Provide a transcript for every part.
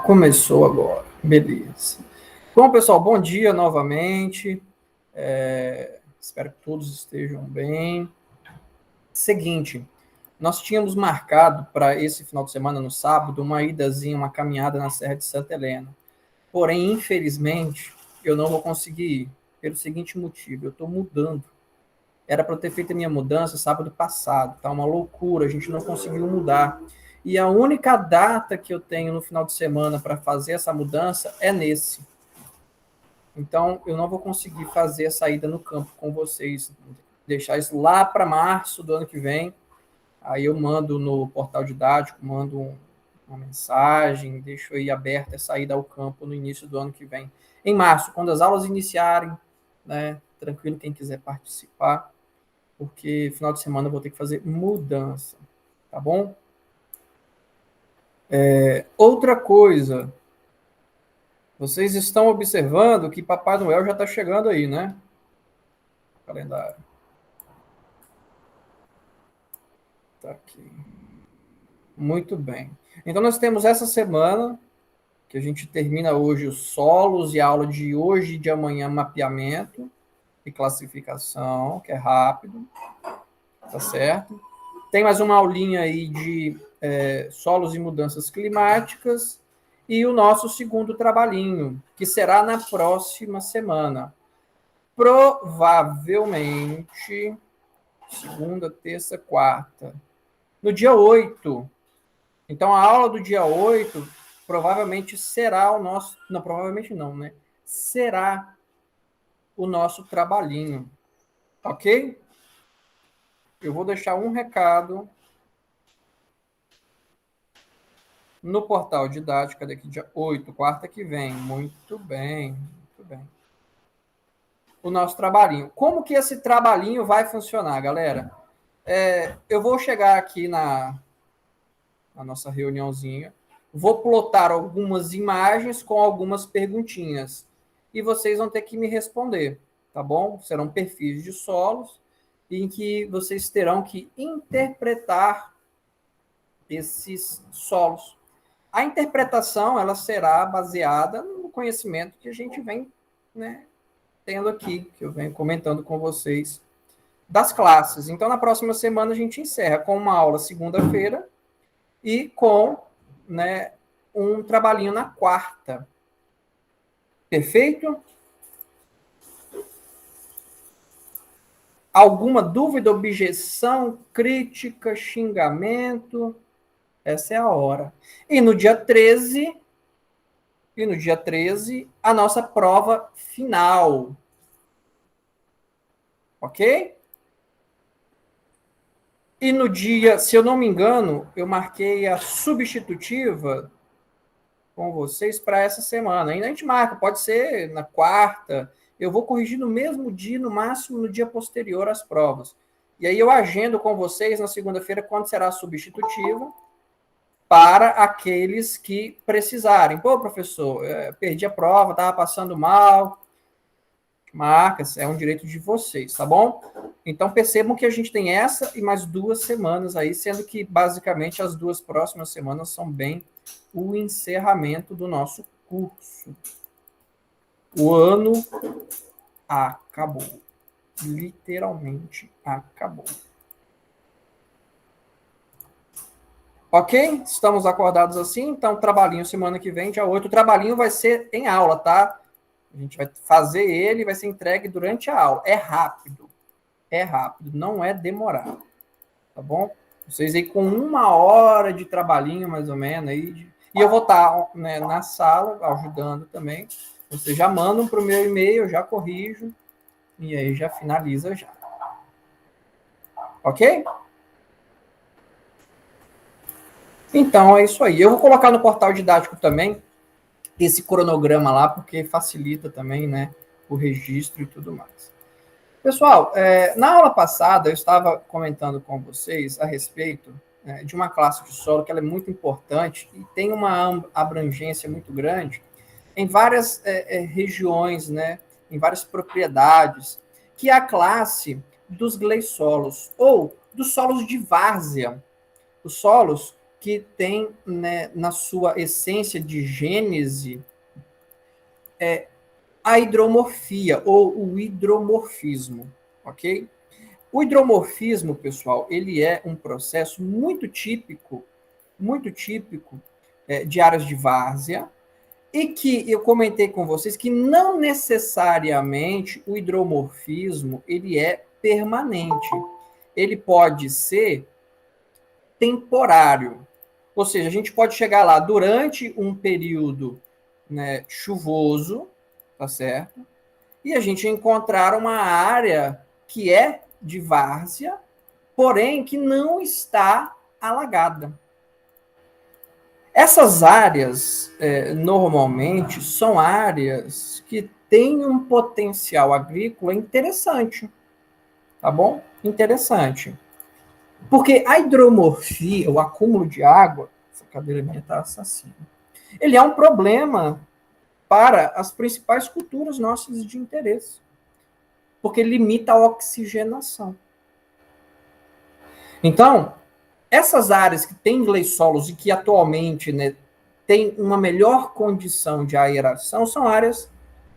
Começou agora. Beleza. Bom, pessoal, bom dia novamente. Espero que todos estejam bem. Seguinte, nós tínhamos marcado para esse final de semana, no sábado, uma idazinha, uma caminhada na Serra de Santa Helena. Porém, infelizmente, eu não vou conseguir ir, pelo seguinte motivo: eu estou mudando. Era para eu ter feito a minha mudança sábado passado, tá uma loucura, a gente não conseguiu mudar. E a única data que eu tenho no final de semana para fazer essa mudança é nesse. Então, eu não vou conseguir fazer a saída no campo com vocês, deixar isso lá para março do ano que vem. Aí eu mando no portal didático, mando uma mensagem, deixo aí aberta a saída ao campo no início do ano que vem. Em março, quando as aulas iniciarem, né? Tranquilo quem quiser participar, porque final de semana eu vou ter que fazer mudança, tá bom? Outra coisa, vocês estão observando que Papai Noel já está chegando aí, né? Calendário. Tá aqui. Muito bem. Então nós temos essa semana, que a gente termina hoje os solos e a aula de hoje e de amanhã, mapeamento e classificação, que é rápido, tá certo? Tem mais uma aulinha aí de solos e mudanças climáticas e o nosso segundo trabalhinho, que será na próxima semana. Provavelmente, segunda, terça, quarta. No dia 8. Então, a aula do dia 8 provavelmente será o nosso... Não, provavelmente não, né? Será o nosso trabalhinho. Ok? Eu vou deixar um recado no portal didática daqui dia 8, quarta que vem. Muito bem, muito bem. O nosso trabalhinho. Como que esse trabalhinho vai funcionar, galera? Eu vou chegar aqui na nossa reuniãozinha, vou plotar algumas imagens com algumas perguntinhas e vocês vão ter que me responder, tá bom? Serão perfis de solos em que vocês terão que interpretar esses solos. A interpretação ela será baseada no conhecimento que a gente vem, né, tendo aqui, que eu venho comentando com vocês das classes. Então, na próxima semana a gente encerra com uma aula segunda-feira e com, né, um trabalhinho na quarta. Perfeito? Alguma dúvida, objeção, crítica, xingamento? Essa é a hora. E no dia 13, a nossa prova final. Ok? E no dia, se eu não me engano, eu marquei a substitutiva com vocês para essa semana. Ainda a gente marca, pode ser na quarta. Eu vou corrigir no mesmo dia, no máximo no dia posterior às provas. E aí eu agendo com vocês na segunda-feira quando será a substitutiva para aqueles que precisarem. Pô, professor, perdi a prova, estava passando mal. Marcas, é um direito de vocês, tá bom? Então percebam que a gente tem essa e mais 2 semanas aí, sendo que basicamente as 2 próximas semanas são bem o encerramento do nosso curso. O ano acabou. Literalmente acabou. Ok? Estamos acordados assim? Então, trabalhinho semana que vem, dia 8. O trabalhinho vai ser em aula, tá? A gente vai fazer ele, vai ser entregue durante a aula. É rápido, não é demorado, tá bom? Vocês aí com 1 hora de trabalhinho, mais ou menos, aí, e eu vou estar, né, na sala, ajudando também. Vocês já mandam para o meu e-mail, eu já corrijo, e aí já finaliza já. Ok? Então, é isso aí. Eu vou colocar no portal didático também esse cronograma lá, porque facilita também, né, o registro e tudo mais. Pessoal, na aula passada eu estava comentando com vocês a respeito de uma classe de solo que ela é muito importante e tem uma abrangência muito grande em várias regiões, né, em várias propriedades, que é a classe dos gleisolos, ou dos solos de várzea. Os solos que tem, né, na sua essência de gênese a hidromorfia ou o hidromorfismo, ok? O hidromorfismo, pessoal, ele é um processo muito típico de áreas de várzea, e que eu comentei com vocês que não necessariamente o hidromorfismo ele é permanente. Ele pode ser temporário. Ou seja, a gente pode chegar lá durante um período, né, chuvoso, tá certo? E a gente encontrar uma área que é de várzea, porém que não está alagada. Essas áreas, normalmente, são áreas que têm um potencial agrícola interessante, tá bom? Interessante. Porque a hidromorfia, o acúmulo de água, essa cadeira minha está assassina, ele é um problema para as principais culturas nossas de interesse, porque limita a oxigenação. Então, essas áreas que têm gleisolos e que atualmente, né, têm uma melhor condição de aeração são áreas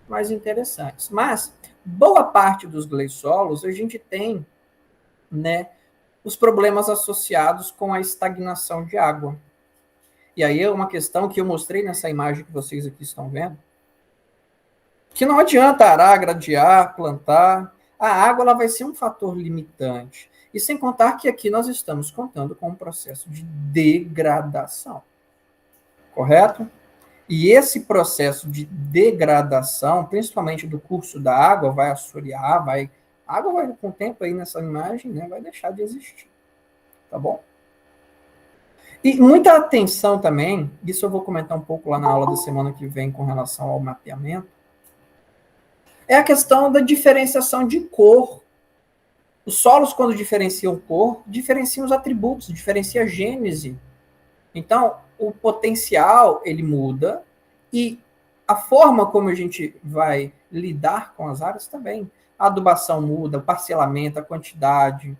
mais interessantes. Mas boa parte dos gleisolos a gente tem, né, os problemas associados com a estagnação de água. E aí é uma questão que eu mostrei nessa imagem que vocês aqui estão vendo, que não adianta arar, gradear, plantar. A água ela vai ser um fator limitante. E sem contar que aqui nós estamos contando com um processo de degradação. Correto? E esse processo de degradação, principalmente do curso da água, vai assorear, a água vai, com o tempo aí nessa imagem, né, vai deixar de existir. Tá bom? E muita atenção também, isso eu vou comentar um pouco lá na aula da semana que vem com relação ao mapeamento, é a questão da diferenciação de cor. Os solos, quando diferenciam cor, diferenciam os atributos, diferencia a gênese. Então, o potencial, ele muda, e a forma como a gente vai lidar com as áreas também. A adubação muda, o parcelamento, a quantidade.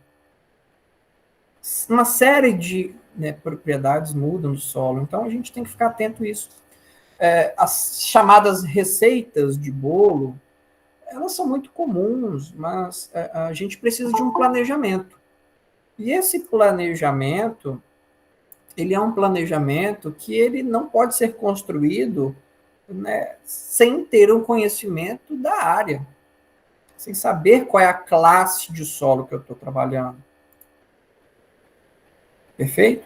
Uma série de, né, propriedades mudam do solo. Então, a gente tem que ficar atento a isso. As chamadas receitas de bolo, elas são muito comuns, mas a gente precisa de um planejamento. E esse planejamento, ele é um planejamento que ele não pode ser construído, né, sem ter um conhecimento da área, sem saber qual é a classe de solo que eu estou trabalhando. Perfeito?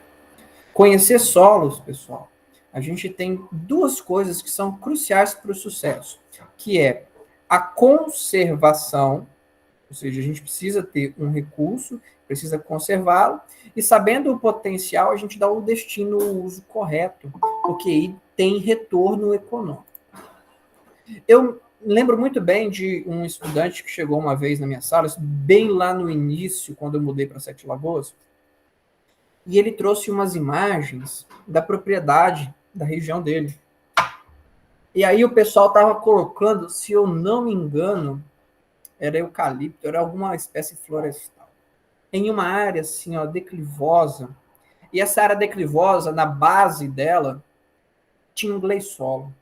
Conhecer solos, pessoal. A gente tem duas coisas que são cruciais para o sucesso, que é a conservação, ou seja, a gente precisa ter um recurso, precisa conservá-lo, e sabendo o potencial, a gente dá o destino, o uso correto, porque aí tem retorno econômico. Eu lembro muito bem de um estudante que chegou uma vez na minha sala, bem lá no início, quando eu mudei para Sete Lagoas, e ele trouxe umas imagens da propriedade da região dele. E aí o pessoal estava colocando, se eu não me engano, era eucalipto, era alguma espécie florestal, em uma área assim, ó, declivosa. E essa área declivosa, na base dela, tinha um gleissolo.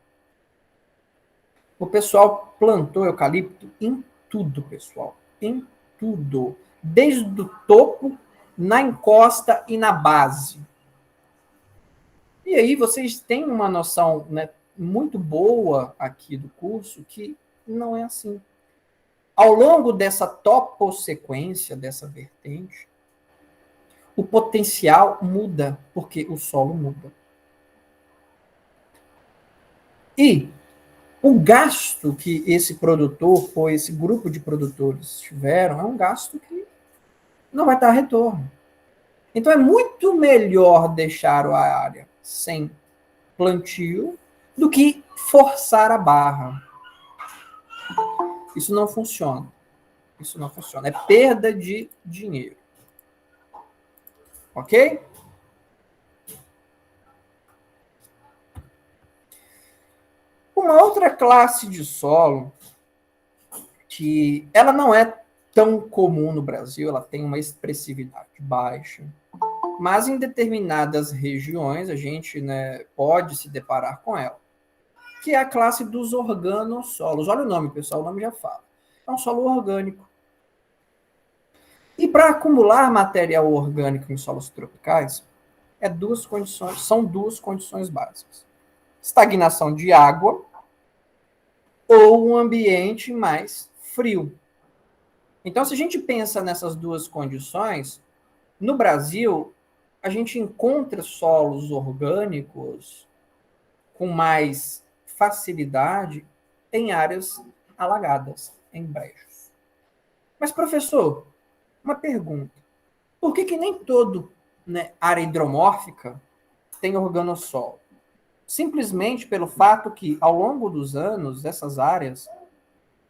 O pessoal plantou eucalipto em tudo, pessoal. Em tudo. Desde o topo, na encosta e na base. E aí vocês têm uma noção, né, muito boa aqui do curso que não é assim. Ao longo dessa topossequência, dessa vertente, o potencial muda, porque o solo muda. E o gasto que esse produtor ou esse grupo de produtores tiveram é um gasto que não vai dar retorno. Então é muito melhor deixar a área sem plantio do que forçar a barra. Isso não funciona. Isso não funciona. É perda de dinheiro. Ok? Uma outra classe de solo que ela não é tão comum no Brasil, ela tem uma expressividade baixa, mas em determinadas regiões a gente, né, pode se deparar com ela, que é a classe dos organossolos. Olha o nome, pessoal, o nome já fala. É um solo orgânico. E para acumular material orgânico em solos tropicais, são duas condições básicas: estagnação de água ou um ambiente mais frio. Então, se a gente pensa nessas duas condições, no Brasil, a gente encontra solos orgânicos com mais facilidade em áreas alagadas, em brejos. Mas, professor, uma pergunta. Por que nem todo, né, área hidromórfica tem organossolo? Simplesmente pelo fato que, ao longo dos anos, essas áreas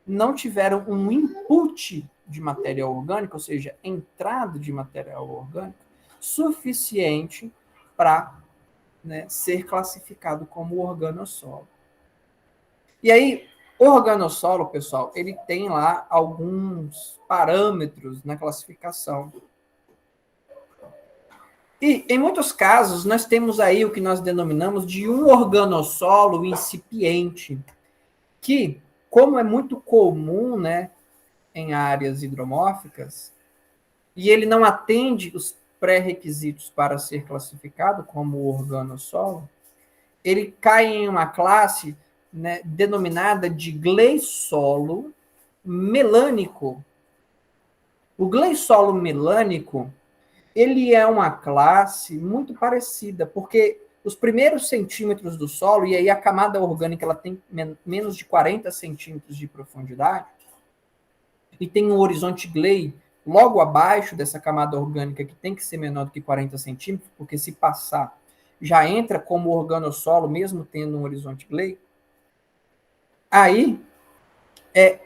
não tiveram um input de material orgânico, ou seja, entrada de material orgânico, suficiente para, né, ser classificado como organossolo. E aí, o organossolo, pessoal, ele tem lá alguns parâmetros na classificação. E, em muitos casos, nós temos aí o que nós denominamos de um organossolo incipiente, que, como é muito comum, né, em áreas hidromórficas, e ele não atende os pré-requisitos para ser classificado como organossolo, ele cai em uma classe, né, denominada de gleissolo melânico. O gleissolo melânico, ele é uma classe muito parecida, porque os primeiros centímetros do solo, e aí a camada orgânica ela tem menos de 40 centímetros de profundidade, e tem um horizonte gley logo abaixo dessa camada orgânica, que tem que ser menor do que 40 centímetros, porque se passar, já entra como organossolo, mesmo tendo um horizonte gley. Aí,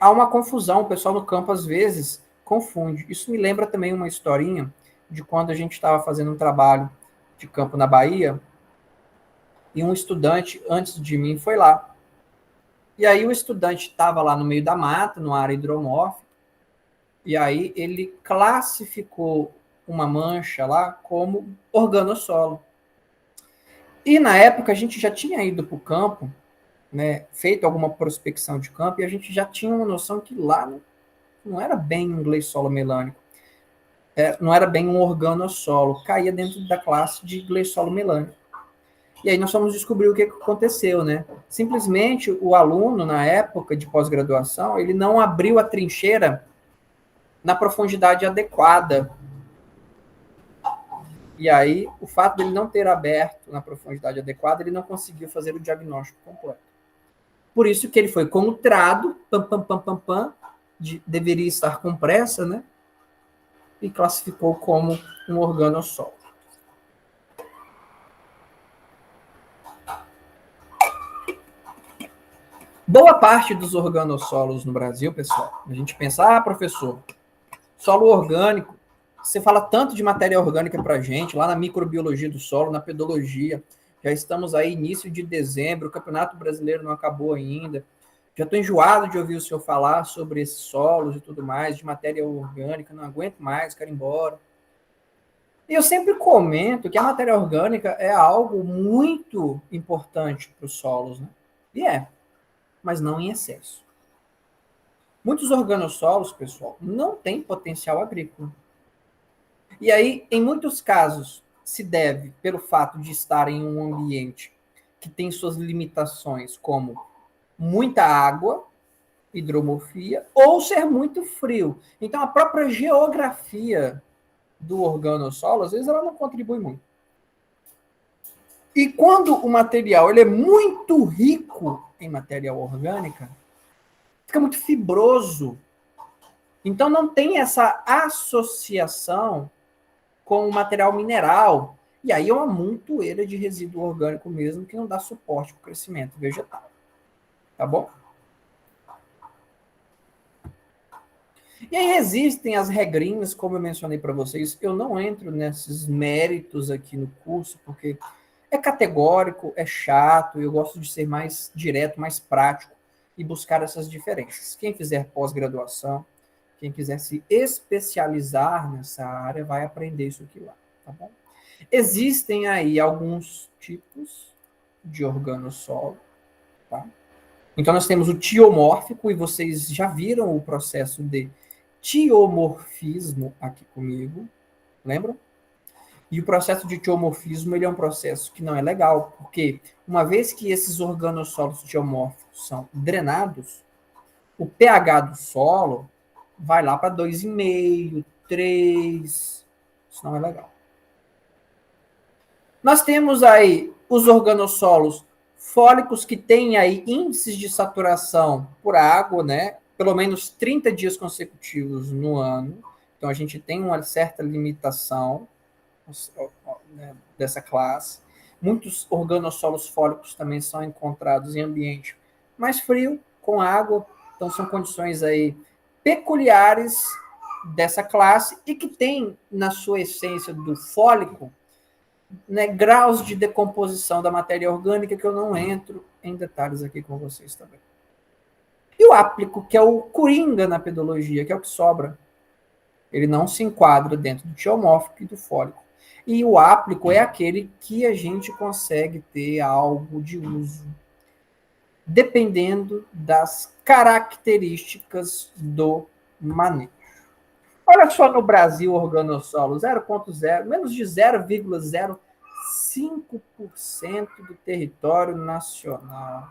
há uma confusão, o pessoal no campo, às vezes, confunde. Isso me lembra também uma historinha de quando a gente estava fazendo um trabalho de campo na Bahia, e um estudante, antes de mim, foi lá. E aí o estudante estava lá no meio da mata, numa área hidromórfica, e aí ele classificou uma mancha lá como organossolo. E na época a gente já tinha ido para o campo, né, feito alguma prospecção de campo, e a gente já tinha uma noção que lá não era bem um gleissolo melânico, não era bem um organossolo, caía dentro da classe de gleissolo melânico. E aí nós fomos descobrir o que aconteceu, né? Simplesmente o aluno, na época de pós-graduação, ele não abriu a trincheira na profundidade adequada. E aí, o fato dele não ter aberto na profundidade adequada, ele não conseguiu fazer o diagnóstico completo. Por isso que ele foi comutrado, deveria estar com pressa, né? E classificou como um organossolo. Boa parte dos organossolos no Brasil, pessoal, a gente pensa, professor, solo orgânico, você fala tanto de matéria orgânica para a gente, lá na microbiologia do solo, na pedologia, já estamos aí início de dezembro, o Campeonato Brasileiro não acabou ainda, já estou enjoado de ouvir o senhor falar sobre esses solos e tudo mais, de matéria orgânica, não aguento mais, quero ir embora. E eu sempre comento que a matéria orgânica é algo muito importante para os solos, né? E mas não em excesso. Muitos organossolos, pessoal, não têm potencial agrícola. E aí, em muitos casos, se deve pelo fato de estar em um ambiente que tem suas limitações, como muita água, hidromorfia, ou ser muito frio. Então, a própria geografia do organossolo, às vezes, ela não contribui muito. E quando o material ele é muito rico em matéria orgânica, fica muito fibroso. Então, não tem essa associação com o material mineral. E aí é uma montoeira de resíduo orgânico mesmo que não dá suporte para o crescimento vegetal. Tá bom? E aí existem as regrinhas, como eu mencionei para vocês. Eu não entro nesses méritos aqui no curso, porque é categórico, é chato, eu gosto de ser mais direto, mais prático e buscar essas diferenças. Quem fizer pós-graduação, quem quiser se especializar nessa área, vai aprender isso aqui lá, tá bom? Existem aí alguns tipos de organossolo, tá? Então, nós temos o tiomórfico, e vocês já viram o processo de tiomorfismo aqui comigo, lembram? E o processo de tiomorfismo, ele é um processo que não é legal, porque uma vez que esses organossolos tiomórficos são drenados, o pH do solo vai lá para 2,5, 3. Isso não é legal. Nós temos aí os organossolos fólicos que têm aí índices de saturação por água, né? Pelo menos 30 dias consecutivos no ano. Então a gente tem uma certa limitação, né, dessa classe. Muitos organossolos fólicos também são encontrados em ambiente mais frio, com água. Então são condições aí peculiares dessa classe e que tem na sua essência do fólico, né, graus de decomposição da matéria orgânica que eu não entro em detalhes aqui com vocês também. E o áplico, que é o coringa na pedologia, que é o que sobra. Ele não se enquadra dentro do tiomórfico e do fólico. E o áplico é aquele que a gente consegue ter algo de uso, dependendo das características do manejo. Olha só no Brasil, organossolo 0,0, menos de 0,05% do território nacional.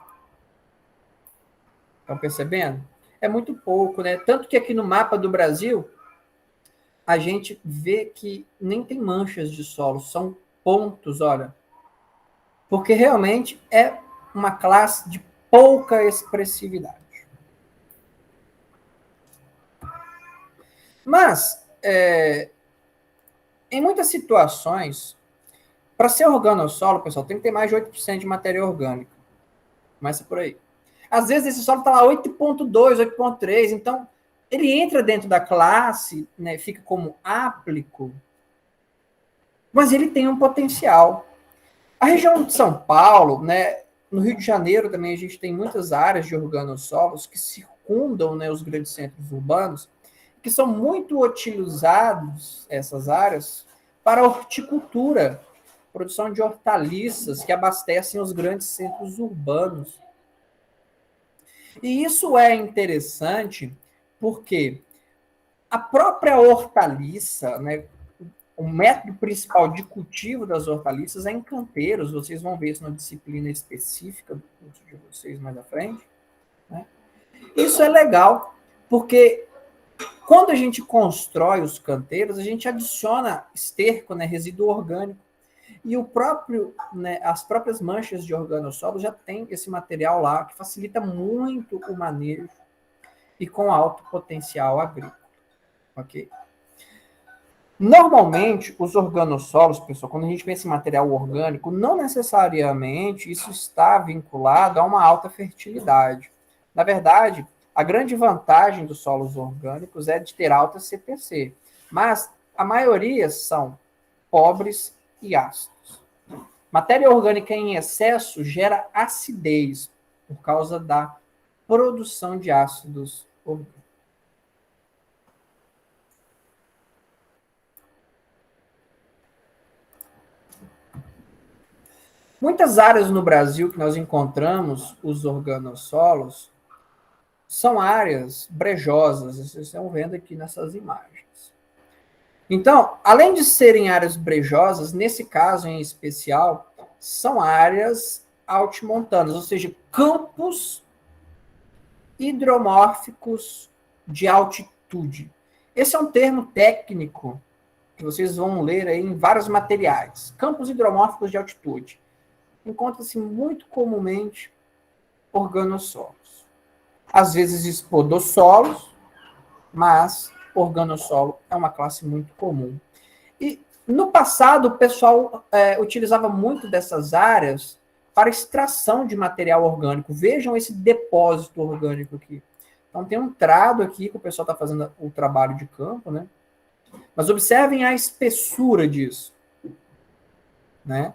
Estão percebendo? É muito pouco, né? Tanto que aqui no mapa do Brasil, a gente vê que nem tem manchas de solo, são pontos, olha. Porque realmente é uma classe de pouca expressividade. Mas, em muitas situações, para ser organossolo, pessoal, tem que ter mais de 8% de matéria orgânica. Começa por aí. Às vezes esse solo está lá 8,2, 8,3, então ele entra dentro da classe, né, fica como áplico, mas ele tem um potencial. A região de São Paulo, né, no Rio de Janeiro também a gente tem muitas áreas de organossolos que circundam, né, os grandes centros urbanos, que são muito utilizados, essas áreas, para horticultura, produção de hortaliças que abastecem os grandes centros urbanos. E isso é interessante porque a própria hortaliça, né, o método principal de cultivo das hortaliças é em canteiros. Vocês vão ver isso na disciplina específica do curso de vocês mais à frente, né? Isso é legal, porque quando a gente constrói os canteiros, a gente adiciona esterco, né, resíduo orgânico. E o próprio, né, as próprias manchas de organossolo já tem esse material lá, que facilita muito o manejo e com alto potencial agrícola. Ok? Normalmente, os organossolos, pessoal, quando a gente pensa em material orgânico, não necessariamente isso está vinculado a uma alta fertilidade. Na verdade, a grande vantagem dos solos orgânicos é de ter alta CPC, mas a maioria são pobres e ácidos. Matéria orgânica em excesso gera acidez por causa da produção de ácidos orgânicos. Muitas áreas no Brasil que nós encontramos os organossolos são áreas brejosas, vocês estão vendo aqui nessas imagens. Então, além de serem áreas brejosas, nesse caso em especial, são áreas altimontanas, ou seja, campos hidromórficos de altitude. Esse é um termo técnico que vocês vão ler aí em vários materiais. Campos hidromórficos de altitude. Encontra-se muito comumente organossolos. Às vezes espodossolos, mas organossolo é uma classe muito comum. E no passado o pessoal utilizava muito dessas áreas para extração de material orgânico. Vejam esse depósito orgânico aqui. Então tem um trado aqui que o pessoal está fazendo o trabalho de campo, né? Mas observem a espessura disso, né?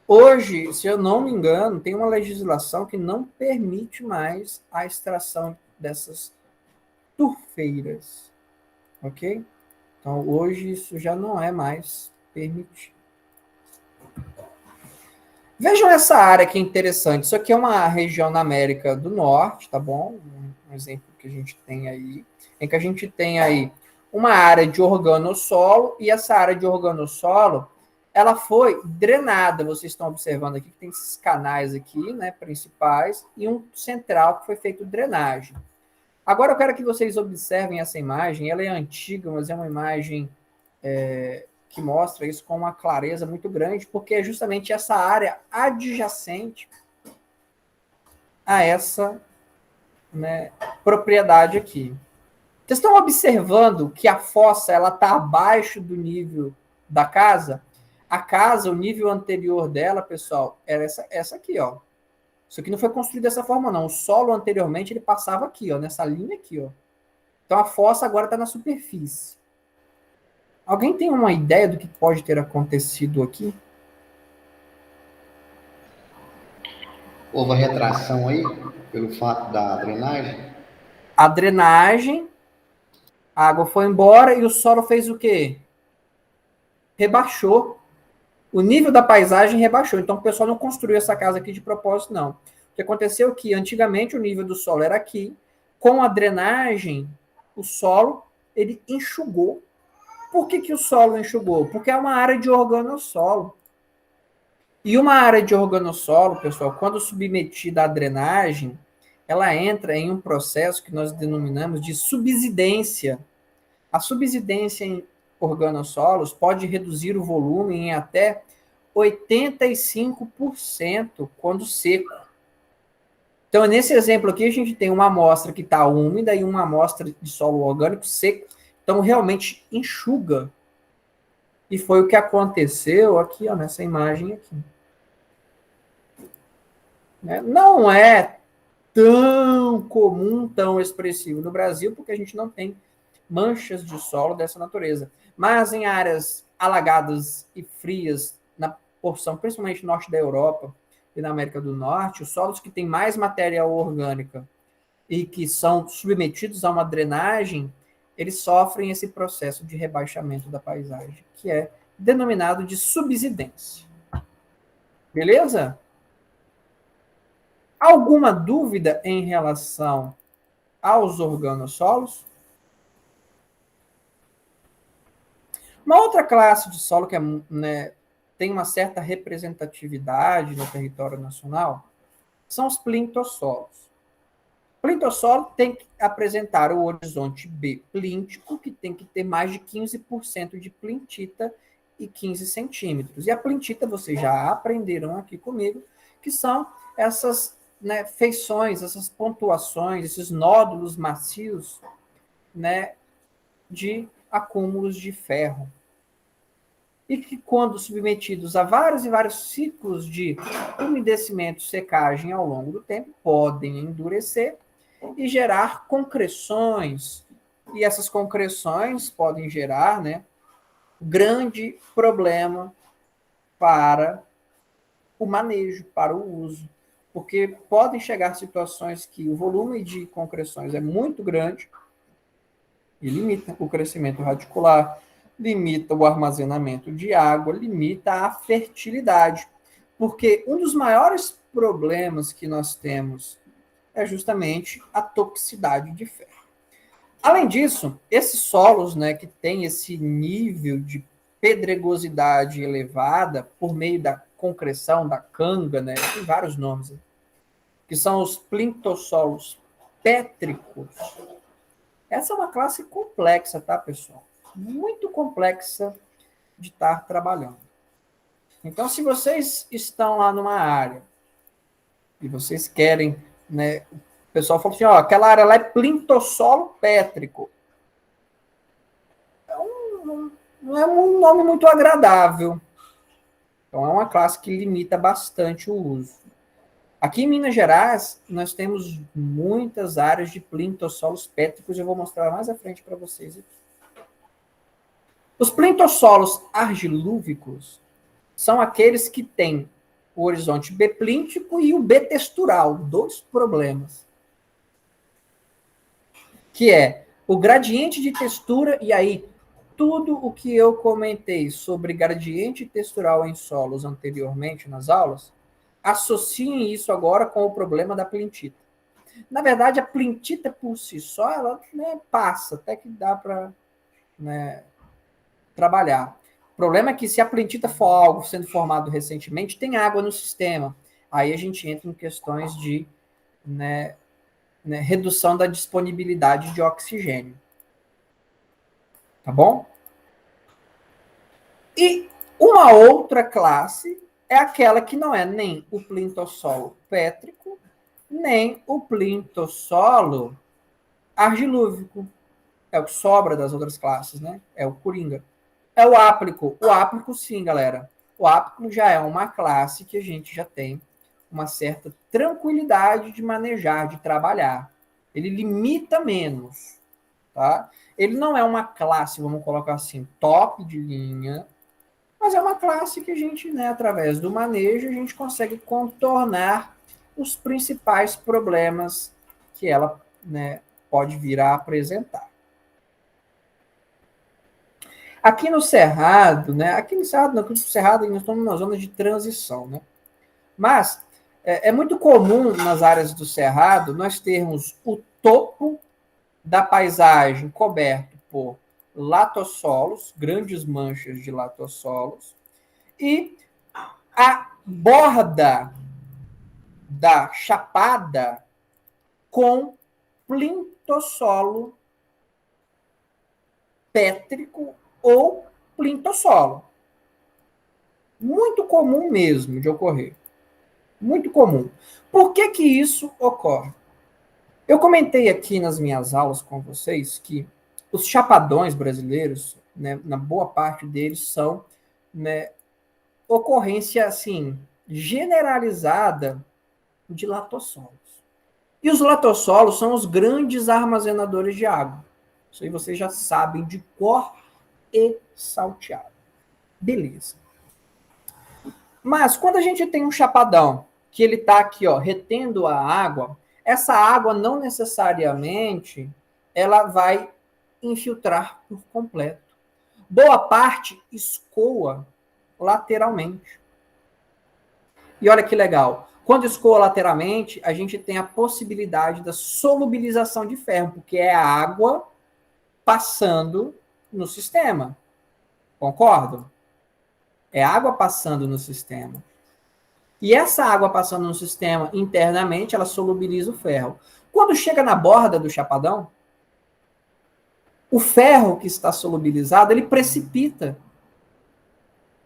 Hoje, se eu não me engano, tem uma legislação que não permite mais a extração dessas turfeiras, ok? Então, hoje isso já não é mais permitido. Vejam essa área que é interessante. Isso aqui é uma região na América do Norte, tá bom? Um exemplo que a gente tem aí, em que a gente tem aí uma área de organossolo, e essa área de organossolo, ela foi drenada. Vocês estão observando aqui que tem esses canais aqui, né, principais, e um central que foi feito drenagem. Agora eu quero que vocês observem essa imagem. Ela é antiga, mas é uma imagem que mostra isso com uma clareza muito grande, porque é justamente essa área adjacente a essa, né, propriedade aqui. Vocês estão observando que a fossa ela está abaixo do nível da casa? A casa, o nível anterior dela, pessoal, era essa aqui, ó. Isso aqui não foi construído dessa forma, não. O solo anteriormente ele passava aqui, ó, nessa linha aqui, ó. Então a fossa agora está na superfície. Alguém tem uma ideia do que pode ter acontecido aqui? Houve a retração aí, pelo fato da drenagem? A drenagem, a água foi embora e o solo fez o quê? Rebaixou. O nível da paisagem rebaixou. Então o pessoal não construiu essa casa aqui de propósito, não. O que aconteceu é que antigamente o nível do solo era aqui. Com a drenagem, o solo ele enxugou. Por que o solo enxugou? Porque é uma área de organossolo. E uma área de organossolo, pessoal, quando submetida à drenagem, ela entra em um processo que nós denominamos de subsidência. A subsidência em organossolos pode reduzir o volume em até 85% quando seco. Então, nesse exemplo aqui, a gente tem uma amostra que está úmida e uma amostra de solo orgânico seco. Então, realmente enxuga. E foi o que aconteceu aqui, ó, nessa imagem aqui. Não é tão comum, tão expressivo no Brasil, porque a gente não tem manchas de solo dessa natureza. Mas em áreas alagadas e frias, na porção, principalmente norte da Europa e na América do Norte, os solos que têm mais matéria orgânica e que são submetidos a uma drenagem, eles sofrem esse processo de rebaixamento da paisagem, que é denominado de subsidência. Beleza? Alguma dúvida em relação aos organossolos? Uma outra classe de solo que é, né, tem uma certa representatividade no território nacional são os plintossolos. Plintossolo tem que apresentar o horizonte B plíntico, que tem que ter mais de 15% de plintita e 15 centímetros. E a plintita, vocês já aprenderam aqui comigo, que são essas, né, feições, essas pontuações, esses nódulos macios, né, de acúmulos de ferro. E que, quando submetidos a vários e vários ciclos de umedecimento, secagem ao longo do tempo, podem endurecer e gerar concreções. E essas concreções podem gerar, né, grande problema para o manejo, para o uso. Porque podem chegar situações que o volume de concreções é muito grande e limita o crescimento radicular, limita o armazenamento de água, limita a fertilidade. Porque um dos maiores problemas que nós temos é justamente a toxicidade de ferro. Além disso, esses solos, né, que têm esse nível de pedregosidade elevada por meio da concreção, da canga, né, tem vários nomes, que são os plintossolos pétricos. Essa é uma classe complexa, tá, pessoal? Muito complexa de estar trabalhando. Então, se vocês estão lá numa área e vocês querem, né, o pessoal falou assim, ó, aquela área lá é plintossolo pétrico. Não é um nome muito agradável. Então, é uma classe que limita bastante o uso. Aqui em Minas Gerais, nós temos muitas áreas de plintossolos pétricos, eu vou mostrar mais à frente para vocês aqui. Os plintossolos argilúvicos são aqueles que têm o horizonte B-plíntico e o B-textural, dois problemas. Que é o gradiente de textura, e aí tudo o que eu comentei sobre gradiente textural em solos anteriormente nas aulas, associem isso agora com o problema da plintita. Na verdade, a plintita por si só, ela, né, passa, até que dá para, né, trabalhar. O problema é que se a plintita for algo sendo formado recentemente, tem água no sistema. Aí a gente entra em questões de, né, redução da disponibilidade de oxigênio. Tá bom? E uma outra classe é aquela que não é nem o plintossolo pétrico, nem o plintossolo argilúvico. É o que sobra das outras classes, né? É o coringa. É o áplico. O áplico, sim, galera. O áplico já é uma classe que a gente já tem uma certa tranquilidade de manejar, de trabalhar. Ele limita menos, tá? Ele não é uma classe, vamos colocar assim, top de linha, mas é uma classe que a gente, né, através do manejo, a gente consegue contornar os principais problemas que ela, né, pode vir a apresentar. Aqui no Cerrado, né? Aqui no Cerrado, não, aqui no Cerrado nós estamos numa zona de transição, né? Mas é muito comum nas áreas do Cerrado nós termos o topo da paisagem coberto por latossolos, grandes manchas de latossolos, e a borda da chapada com plintossolo pétrico ou plintossolo. Muito comum mesmo de ocorrer. Muito comum. Por que que isso ocorre? Eu comentei aqui nas minhas aulas com vocês que os chapadões brasileiros, né, na boa parte deles, são, né, ocorrência assim generalizada de latossolos. E os latossolos são os grandes armazenadores de água. Isso aí vocês já sabem de cor e salteado. Beleza. Mas quando a gente tem um chapadão que ele está aqui, ó, retendo a água, essa água não necessariamente ela vai infiltrar por completo. Boa parte escoa lateralmente. E olha que legal. Quando escoa lateralmente, a gente tem a possibilidade da solubilização de ferro, porque é a água passando no sistema. Concordo? É água passando no sistema. E essa água passando no sistema internamente, ela solubiliza o ferro. Quando chega na borda do chapadão, o ferro que está solubilizado, ele precipita.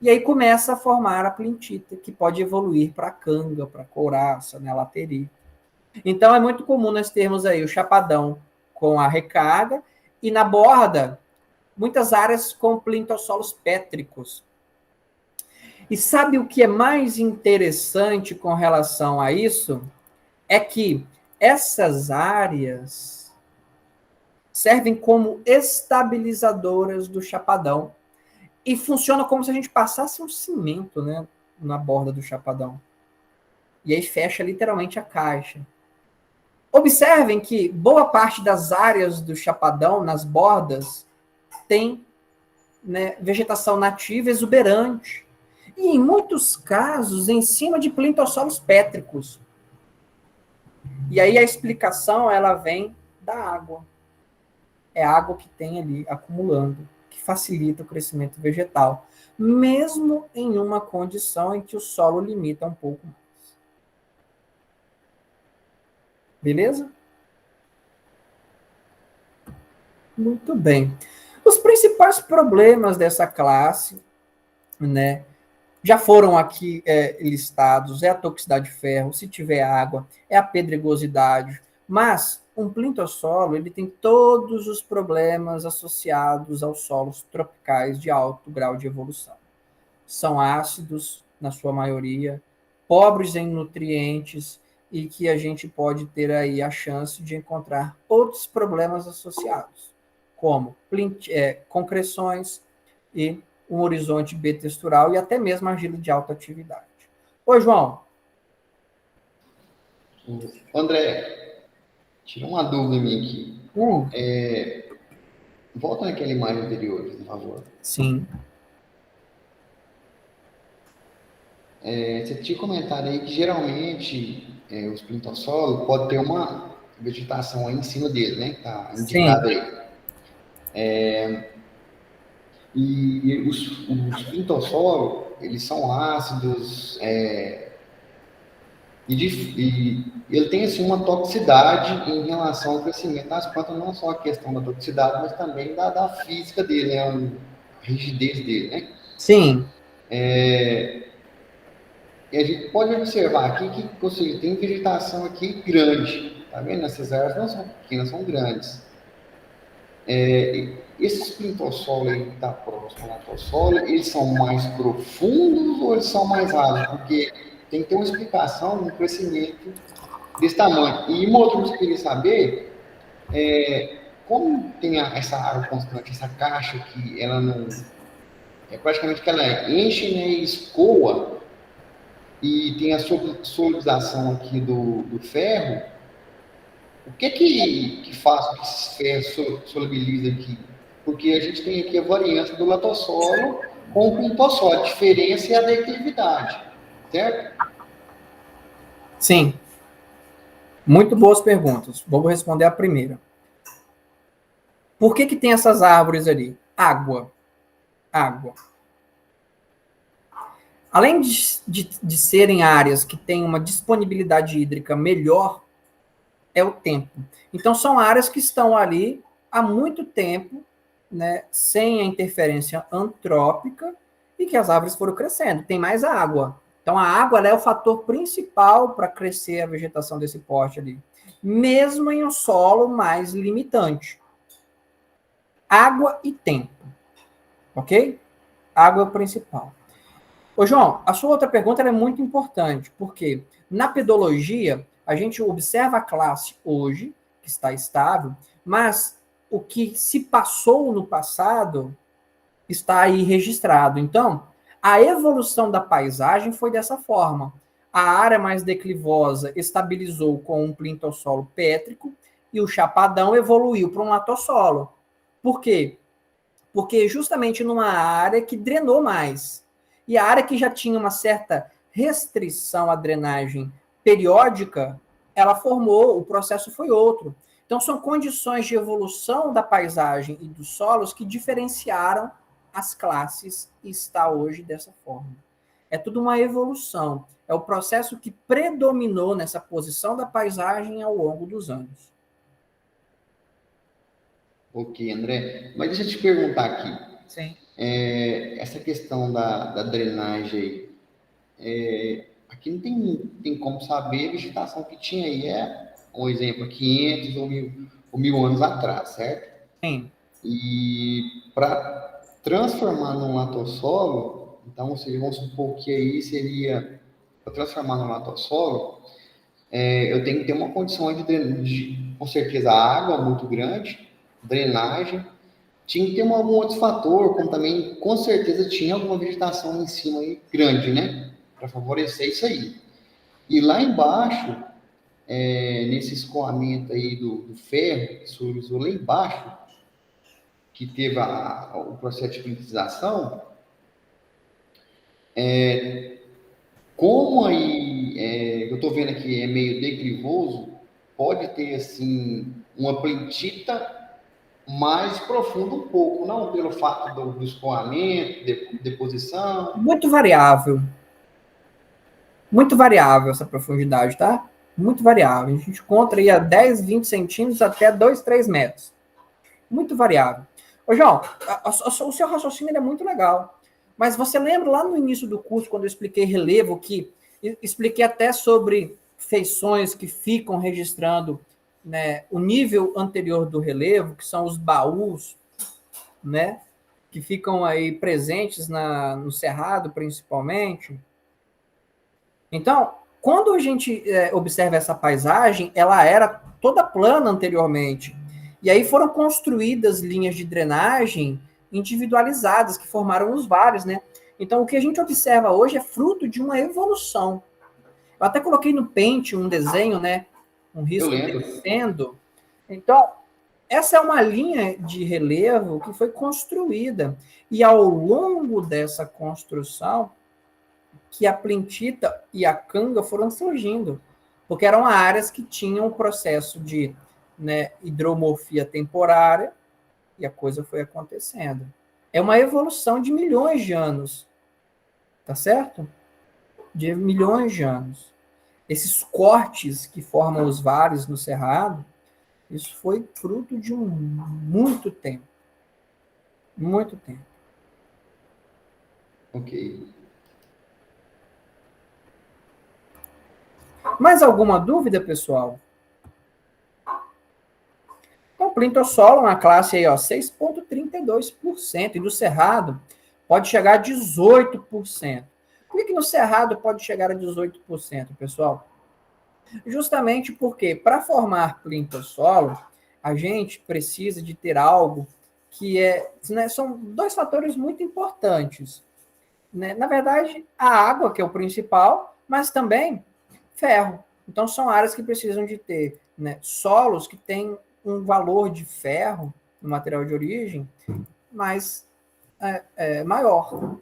E aí começa a formar a plintita, que pode evoluir para canga, para couraça, né, laterite. Então é muito comum nós termos aí o chapadão com a recarga e na borda, muitas áreas com plintossolos pétricos. E sabe o que é mais interessante com relação a isso? É que essas áreas servem como estabilizadoras do chapadão e funciona como se a gente passasse um cimento, né, na borda do chapadão. E aí fecha literalmente a caixa. Observem que boa parte das áreas do chapadão, nas bordas, tem, né, vegetação nativa exuberante. E em muitos casos, em cima de plintossolos pétricos. E aí a explicação ela vem da água. É a água que tem ali acumulando, que facilita o crescimento vegetal, mesmo em uma condição em que o solo limita um pouco mais. Beleza? Muito bem. Os principais problemas dessa classe, né, já foram aqui listados, é a toxicidade de ferro, se tiver água, é a pedregosidade, mas um plintossolo, ele tem todos os problemas associados aos solos tropicais de alto grau de evolução. São ácidos, na sua maioria, pobres em nutrientes e que a gente pode ter aí a chance de encontrar outros problemas associados, como concreções e um horizonte B-textural e até mesmo argila de alta atividade. Oi, João. André, tira uma dúvida minha aqui. Volta naquela imagem anterior, por favor. Sim. Você tinha comentado aí que geralmente os plintossolos pode ter uma vegetação aí em cima dele, né? Tá Sim, indicado aí. E os plintossolos, eles são ácidos, e ele tem assim, uma toxicidade em relação ao crescimento das plantas, não só a questão da toxicidade, mas também da física dele, né? A rigidez dele, né? sim, E a gente pode observar aqui que, ou seja, tem vegetação aqui grande, tá vendo? Essas áreas não são pequenas, são grandes. Esses plintossolos aí que está próximo ao latossolo, eles são mais profundos ou eles são mais rasos? Porque tem que ter uma explicação no crescimento desse tamanho. E uma outra coisa que eu queria saber, como tem essa água constante, essa caixa que ela não... É praticamente que ela enche, né, e escoa, e tem a solidização aqui do ferro. O que faz com que esses ferros solubilizem aqui? Porque a gente tem aqui a variância do latossolo com o plintosolo. A diferença é a declividade, certo? sim. Muito boas perguntas. Vou responder a primeira. Por que tem essas árvores ali? Água. Água. Além de serem áreas que têm uma disponibilidade hídrica melhor, é o tempo. Então, são áreas que estão ali há muito tempo, né, sem a interferência antrópica, e que as árvores foram crescendo. Tem mais água. Então, a água é o fator principal para crescer a vegetação desse porte ali, mesmo em um solo mais limitante. Água e tempo. Ok? Água é o principal. Ô, João, a sua outra pergunta é muito importante, porque na pedologia, a gente observa a classe hoje, que está estável, mas o que se passou no passado está aí registrado. Então, a evolução da paisagem foi dessa forma. A área mais declivosa estabilizou com um plintossolo pétrico e o chapadão evoluiu para um latossolo. Por quê? Porque justamente numa área que drenou mais. E a área que já tinha uma certa restrição à drenagem periódica, ela formou, o processo foi outro. Então, são condições de evolução da paisagem e dos solos que diferenciaram as classes e está hoje dessa forma. É tudo uma evolução. É o processo que predominou nessa posição da paisagem ao longo dos anos. Ok, André. Mas deixa eu te perguntar aqui. Sim. Essa questão da drenagem, aqui não tem como saber a vegetação que tinha aí. Um exemplo, 500 ou 1000 anos atrás, certo? Sim. E para transformar num latossolo, então, ou seja, vamos supor que aí seria, para transformar num latossolo, eu tenho que ter uma condição com certeza, água muito grande, drenagem, tinha que ter um outro fator, como também, com certeza, tinha alguma vegetação em cima aí grande, né? Para favorecer isso aí. E lá embaixo, nesse escoamento aí do ferro, que surgiu lá embaixo, que teve o processo de plintilização, como aí, eu estou vendo aqui, é meio declivoso, pode ter, assim, uma plintita mais profunda um pouco, não pelo fato do escoamento, deposição. Muito variável essa profundidade, tá? Muito variável. A gente encontra aí a 10, 20 centímetros até 2, 3 metros. Muito variável. Ô, João, o seu raciocínio é muito legal. Mas você lembra lá no início do curso, quando eu expliquei relevo, que expliquei até sobre feições que ficam registrando, né, o nível anterior do relevo, que são os baús, né, que ficam aí presentes no cerrado, principalmente. Então, quando a gente observa essa paisagem, ela era toda plana anteriormente. E aí foram construídas linhas de drenagem individualizadas, que formaram os vales, né? Então, o que a gente observa hoje é fruto de uma evolução. Eu até coloquei no Paint um desenho, né? Um Eu risco lembro. descendo. Então, essa é uma linha de relevo que foi construída. E ao longo dessa construção, que a plintita e a canga foram surgindo, porque eram áreas que tinham o processo de, né, hidromorfia temporária, e a coisa foi acontecendo. É uma evolução de milhões de anos, tá certo? De milhões de anos. Esses cortes que formam os vales no cerrado, isso foi fruto de muito tempo. Muito tempo. Ok. Mais alguma dúvida, pessoal? Então, o Plintossolo, uma classe aí, ó, 6,32%. E do Cerrado pode chegar a 18%. Por que no Cerrado pode chegar a 18%, pessoal? Justamente porque, para formar Plintossolo, a gente precisa de ter algo que é... Né, são dois fatores muito importantes. Né? Na verdade, a água, que é o principal, mas também ferro. Então, são áreas que precisam de ter, né, solos que têm um valor de ferro no material de origem mais maior.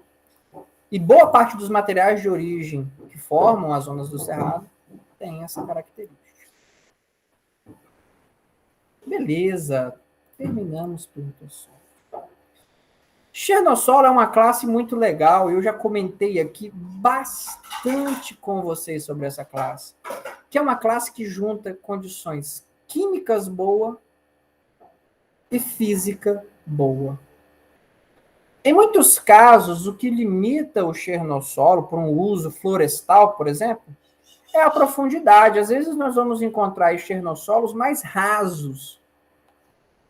E boa parte dos materiais de origem que formam as zonas do cerrado tem essa característica. Beleza, terminamos por só. Chernossolo é uma classe muito legal, eu já comentei aqui bastante com vocês sobre essa classe, que é uma classe que junta condições químicas boas e física boa. Em muitos casos, o que limita o chernossolo para um uso florestal, por exemplo, é a profundidade. Às vezes nós vamos encontrar chernossolos mais rasos.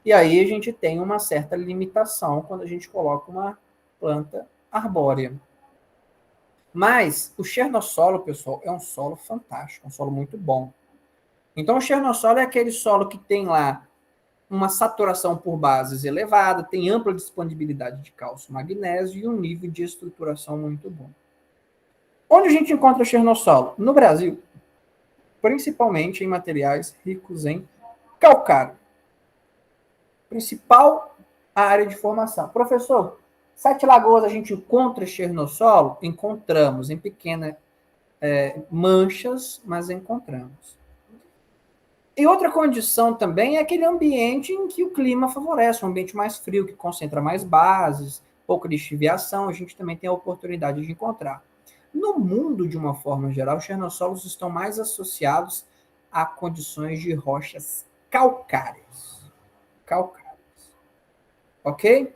E aí a gente tem uma certa limitação quando a gente coloca uma planta arbórea. Mas o chernossolo, pessoal, é um solo fantástico, um solo muito bom. Então o chernossolo é aquele solo que tem lá uma saturação por bases elevada, tem ampla disponibilidade de cálcio, magnésio e um nível de estruturação muito bom. Onde a gente encontra chernossolo? No Brasil, principalmente em materiais ricos em calcário. Principal área de formação. Professor, Sete Lagoas a gente encontra chernossolo? Encontramos, em pequenas manchas, mas encontramos. E outra condição também é aquele ambiente em que o clima favorece, um ambiente mais frio, que concentra mais bases, pouca lixiviação, a gente também tem a oportunidade de encontrar. No mundo, de uma forma geral, os chernossolos estão mais associados a condições de rochas calcárias. Calcárias. Ok?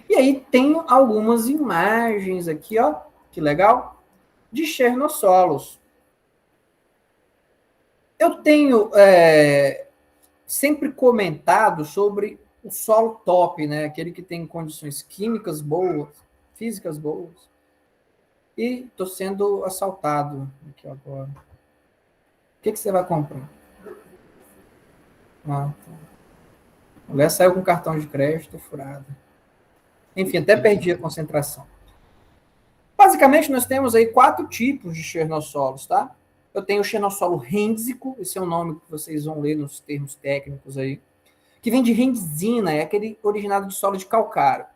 E aí tem algumas imagens aqui, ó, que legal, de chernossolos. Eu tenho sempre comentado sobre o solo top, né? Aquele que tem condições químicas boas, físicas boas. E estou sendo assaltado aqui agora. O que você vai comprar? Ah, tá. A mulher saiu com cartão de crédito furado. Enfim, até perdi a concentração. Basicamente, nós temos aí 4 tipos de chernossolos, tá? Eu tenho o chernossolo rênsico, esse é o nome que vocês vão ler nos termos técnicos aí, que vem de renzina, é aquele originado de solo de calcário.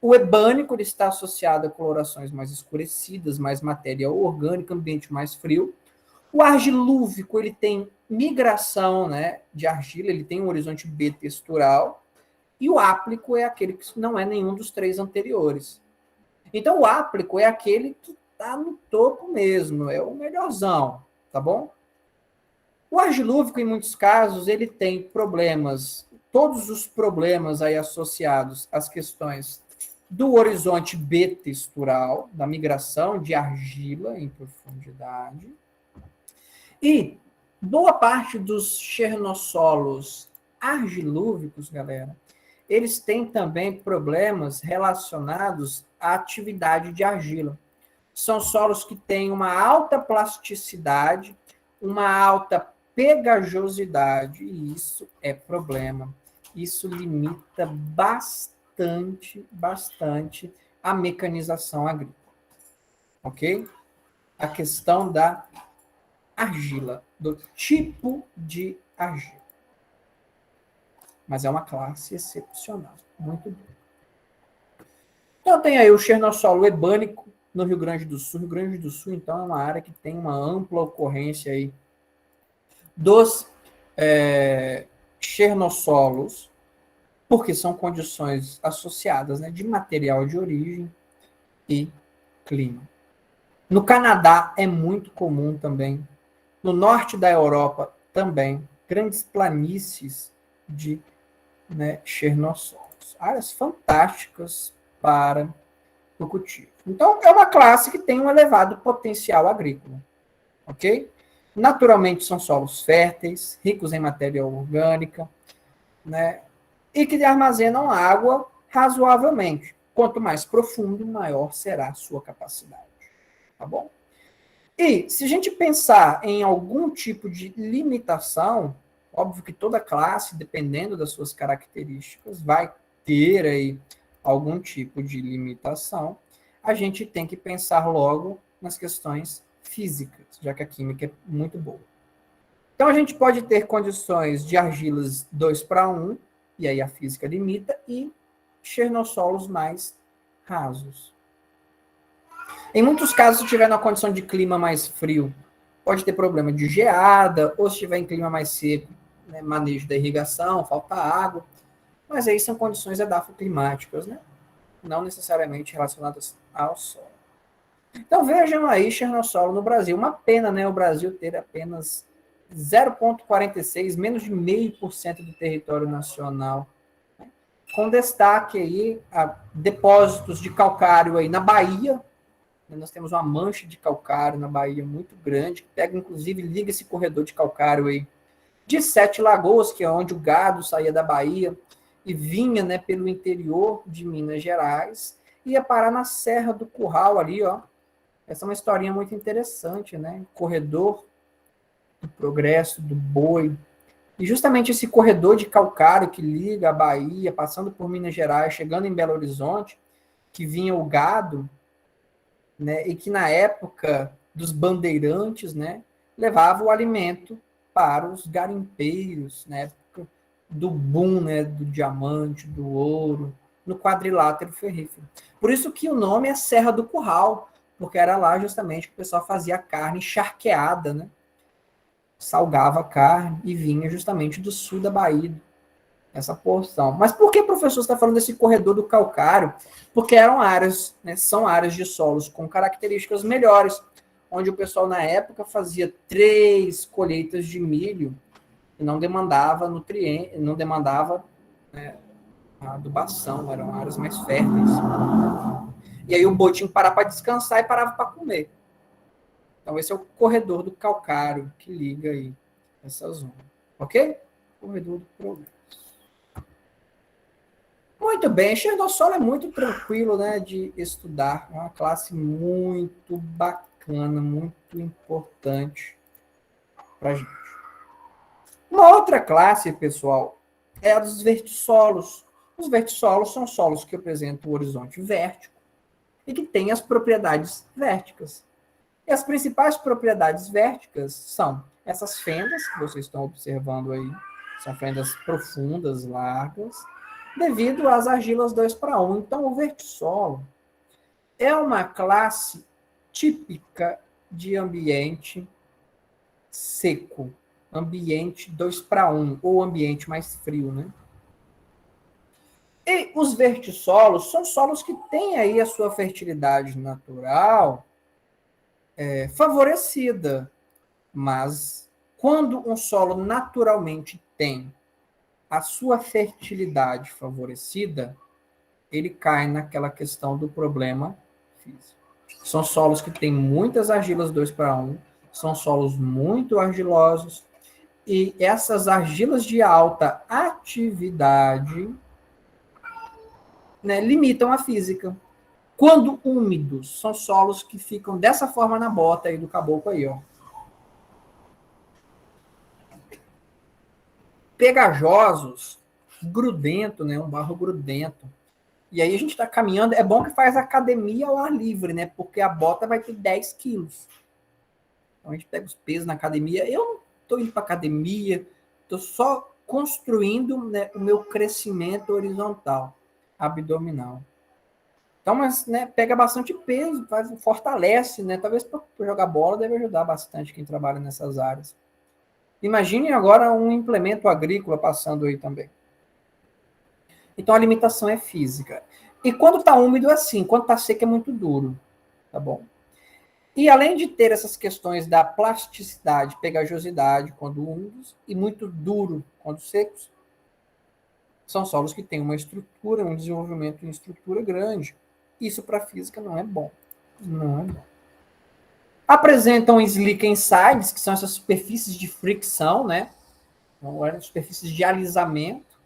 O ebânico ele está associado a colorações mais escurecidas, mais matéria orgânica, ambiente mais frio. O argilúvico ele tem migração, né, de argila, ele tem um horizonte B textural. E o áplico é aquele que não é nenhum dos 3 anteriores. Então, o áplico é aquele que está no topo mesmo, é o melhorzão, tá bom? O argilúvico, em muitos casos, ele tem problemas, todos os problemas aí associados às questões do horizonte B textural, da migração de argila em profundidade. E boa parte dos chernossolos argilúvicos, galera, eles têm também problemas relacionados à atividade de argila. São solos que têm uma alta plasticidade, uma alta pegajosidade, e isso é problema. Isso limita bastante a mecanização agrícola. Ok? A questão da argila, do tipo de argila. Mas é uma classe excepcional, muito boa. Então, tem aí o chernossolo ebânico no Rio Grande do Sul. Rio Grande do Sul, então, é uma área que tem uma ampla ocorrência aí dos chernossolos, porque são condições associadas, né, de material de origem e clima. No Canadá é muito comum também. No norte da Europa também. Grandes planícies de, né, chernossolos. Áreas fantásticas para o cultivo. Então, é uma classe que tem um elevado potencial agrícola. Ok? Naturalmente, são solos férteis, ricos em matéria orgânica, né? E que armazenam água razoavelmente. Quanto mais profundo, maior será a sua capacidade. Tá bom? E se a gente pensar em algum tipo de limitação, óbvio que toda classe, dependendo das suas características, vai ter aí algum tipo de limitação. A gente tem que pensar logo nas questões físicas, já que a química é muito boa. Então a gente pode ter condições de argilas 2:1, e aí a física limita, e chernossolos mais rasos. Em muitos casos, se tiver na condição de clima mais frio, pode ter problema de geada, ou se estiver em clima mais seco, né, manejo da irrigação, falta água. Mas aí são condições edafoclimáticas, né? Não necessariamente relacionadas ao solo. Então vejam aí chernossolo no Brasil. Uma pena, né, o Brasil ter apenas 0,46, menos de 0,5% do território nacional, né? Com destaque aí a depósitos de calcário aí na Bahia. Nós temos uma mancha de calcário na Bahia muito grande, que pega, inclusive, liga esse corredor de calcário aí de Sete Lagoas, que é onde o gado saía da Bahia e vinha, né, pelo interior de Minas Gerais, ia parar na Serra do Curral ali, ó. Essa é uma historinha muito interessante, né? Corredor do progresso, do boi. E justamente esse corredor de calcário que liga a Bahia, passando por Minas Gerais, chegando em Belo Horizonte, que vinha o gado, né, e que na época dos bandeirantes, né, levava o alimento para os garimpeiros, na época do boom, né, do diamante, do ouro, no quadrilátero ferrífero. Por isso que o nome é Serra do Curral, porque era lá justamente que o pessoal fazia carne charqueada, né, salgava a carne e vinha justamente do sul da Bahia, essa porção. Mas por que o professor está falando desse corredor do calcário? Porque eram áreas, né, são áreas de solos com características melhores, onde o pessoal na época fazia 3 colheitas de milho e não demandava nutrientes, não demandava, né, adubação, eram áreas mais férteis. E aí o boi tinha que parar para descansar e parava para comer. Então esse é o corredor do calcário que liga aí essa zona. Ok? Corredor do progresso. Muito bem, chernossolo é muito tranquilo, né, de estudar, é uma classe muito bacana, muito importante para a gente. Uma outra classe, pessoal, é a dos vertissolos. Os vertissolos são solos que apresentam o horizonte vértico e que têm as propriedades vérticas. E as principais propriedades vérticas são essas fendas que vocês estão observando aí, são fendas profundas, largas, devido às argilas 2:1. Então, o vertissolo é uma classe típica de ambiente seco, ambiente 2:1, ou ambiente mais frio, né? E os vertissolos são solos que têm aí a sua fertilidade natural favorecida, mas quando um solo naturalmente tem a sua fertilidade favorecida, ele cai naquela questão do problema físico. São solos que têm muitas argilas 2:1, são solos muito argilosos, e essas argilas de alta atividade, né, limitam a física. Quando úmidos, são solos que ficam dessa forma na bota aí do caboclo aí, ó. Pegajosos, grudento, né, um barro grudento. E aí a gente está caminhando, é bom que faz academia ao ar livre, né? Porque a bota vai ter 10 quilos. Então a gente pega os pesos na academia. Eu não estou indo para academia, estou só construindo, né, o meu crescimento horizontal, abdominal. Então, mas, né, pega bastante peso, fortalece, né? Talvez para jogar bola deve ajudar bastante quem trabalha nessas áreas. Imagine agora um implemento agrícola passando aí também. Então, a limitação é física. E quando está úmido é assim, quando está seco é muito duro, tá bom? E além de ter essas questões da plasticidade, pegajosidade quando úmidos e muito duro quando secos, são solos que têm uma estrutura, um desenvolvimento em estrutura grande. Isso para a física não é bom. Não é bom. Apresentam slick insides, que são essas superfícies de fricção, né? Então, superfícies de alisamento,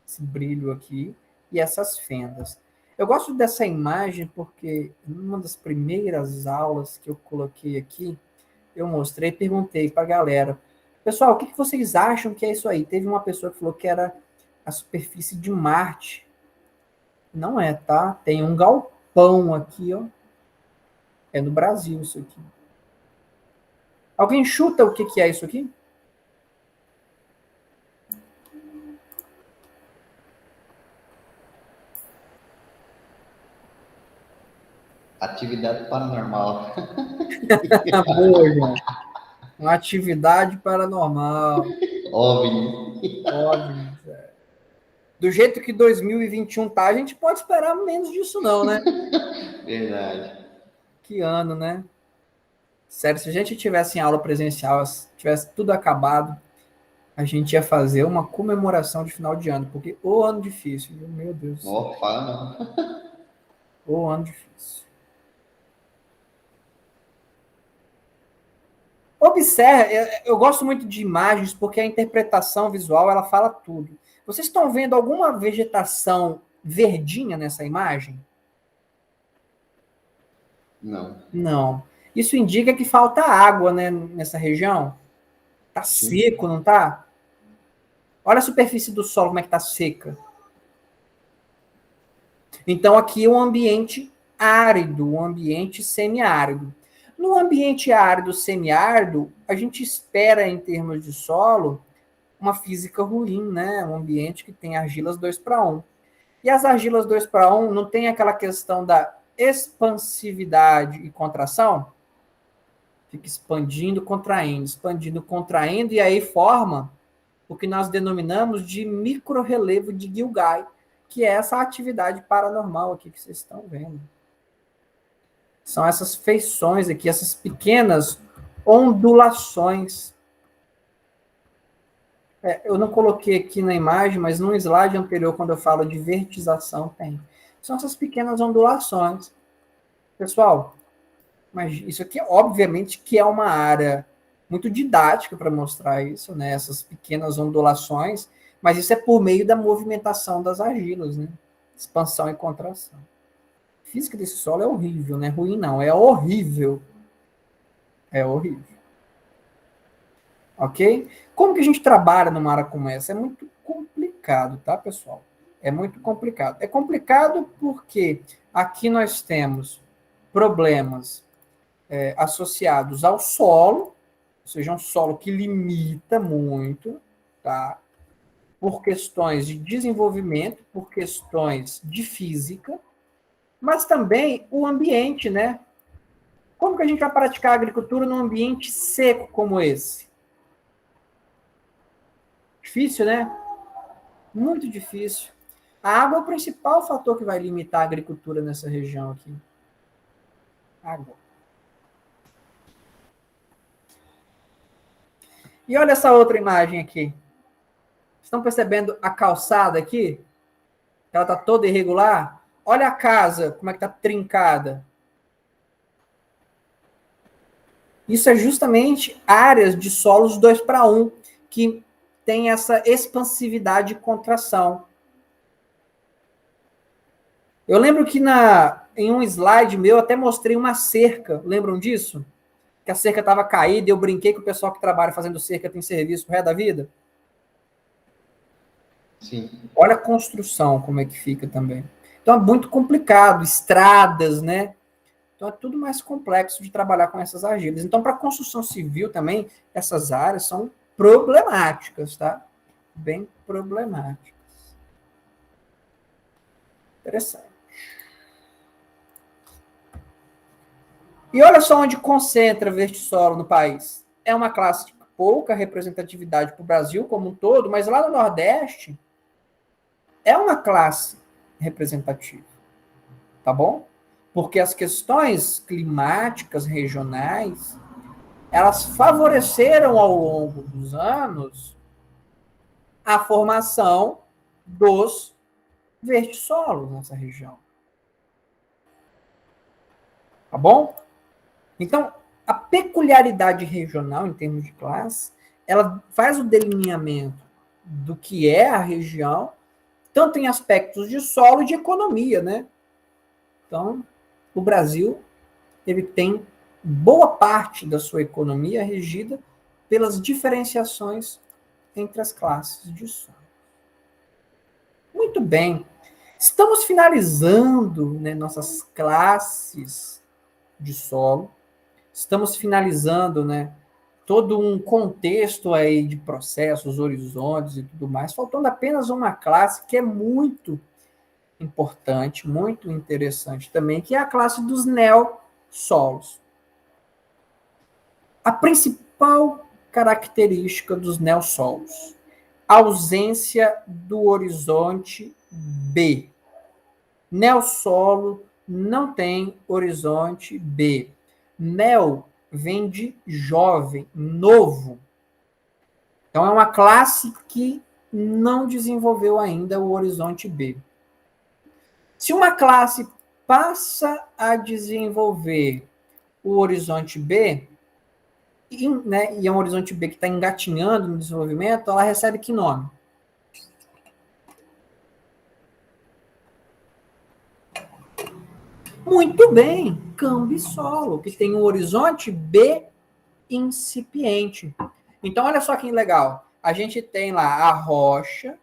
esse brilho aqui, e essas fendas. Eu gosto dessa imagem porque numa das primeiras aulas que eu coloquei aqui, eu mostrei e perguntei para a galera, pessoal, o que vocês acham que é isso aí? Teve uma pessoa que falou que era a superfície de Marte. Não é, tá? Tem um galpão aqui, ó. É no Brasil isso aqui. Alguém chuta o que é isso aqui? Atividade paranormal. Boa, João. Uma atividade paranormal. OVNI. OVNIs. Do jeito que 2021 tá, a gente pode esperar menos disso não, né? Verdade. Que ano, né? Sério, se a gente tivesse em aula presencial, se tivesse tudo acabado, a gente ia fazer uma comemoração de final de ano, porque o ano difícil, viu? Meu Deus do céu. Não fala não. O ano difícil. Observe, eu gosto muito de imagens porque a interpretação visual ela fala tudo. Vocês estão vendo alguma vegetação verdinha nessa imagem? Não. Não. Isso indica que falta água, né, nessa região. Tá seco, não tá? Olha a superfície do solo como é que tá seca. Então aqui é um ambiente árido, um ambiente semiárido. No ambiente árido, semiárido, a gente espera em termos de solo uma física ruim, né? Um ambiente que tem argilas 2:1. E as argilas 2:1 não tem aquela questão da expansividade e contração? Fica expandindo, contraindo, e aí forma o que nós denominamos de microrrelevo de Gilgai, que é essa atividade paranormal aqui que vocês estão vendo. São essas feições aqui, essas pequenas ondulações. Eu não coloquei aqui na imagem, mas no slide anterior, quando eu falo de vertização, tem. São essas pequenas ondulações. Pessoal, mas isso aqui, obviamente, que é uma área muito didática para mostrar isso, né? Essas pequenas ondulações, mas isso é por meio da movimentação das argilas, né? Expansão e contração. A física desse solo é horrível, não é ruim, não. É horrível. É horrível. Ok? Como que a gente trabalha numa área como essa? É muito complicado, tá, pessoal? É muito complicado. É complicado porque aqui nós temos problemas associados ao solo, ou seja, um solo que limita muito, tá? Por questões de desenvolvimento, por questões de física, mas também o ambiente, né? Como que a gente vai praticar agricultura num ambiente seco como esse? Difícil, né? Muito difícil. A água é o principal fator que vai limitar a agricultura nessa região aqui. Água. E olha essa outra imagem aqui. Estão percebendo a calçada aqui? Ela está toda irregular. Olha a casa, como é que está trincada. Isso é justamente áreas de solos 2:1, que tem essa expansividade e contração. Eu lembro que em um slide meu eu até mostrei uma cerca. Lembram disso? Que a cerca estava caída e eu brinquei que o pessoal que trabalha fazendo cerca tem serviço pro resto da vida. Sim. Olha a construção, como é que fica também. Então é muito complicado, estradas, né? Então é tudo mais complexo de trabalhar com essas argilas. Então, para a construção civil também, essas áreas são problemáticas, tá? Bem problemáticas. Interessante. E olha só onde concentra vertissolo no país. É uma classe de pouca representatividade para o Brasil como um todo, mas lá no Nordeste é uma classe representativa, tá bom? Porque as questões climáticas regionais, elas favoreceram ao longo dos anos a formação dos vertissolos nessa região. Tá bom? Então, a peculiaridade regional, em termos de classe, ela faz o delineamento do que é a região, tanto em aspectos de solo e de economia, né? Então, o Brasil, ele tem boa parte da sua economia regida pelas diferenciações entre as classes de solo. Muito bem. Estamos finalizando, né, nossas classes de solo. Estamos finalizando, né, todo um contexto aí de processos, horizontes e tudo mais, faltando apenas uma classe que é muito importante, muito interessante também, que é a classe dos neossolos. A principal característica dos neossolos, ausência do horizonte B. Neossolo não tem horizonte B. Neo vem de jovem, novo. Então, é uma classe que não desenvolveu ainda o horizonte B. Se uma classe passa a desenvolver o horizonte B, e é um horizonte B que está engatinhando no desenvolvimento, ela recebe que nome? Muito bem, cambissolo, que tem um horizonte B incipiente. Então, olha só que legal. A gente tem lá a rocha,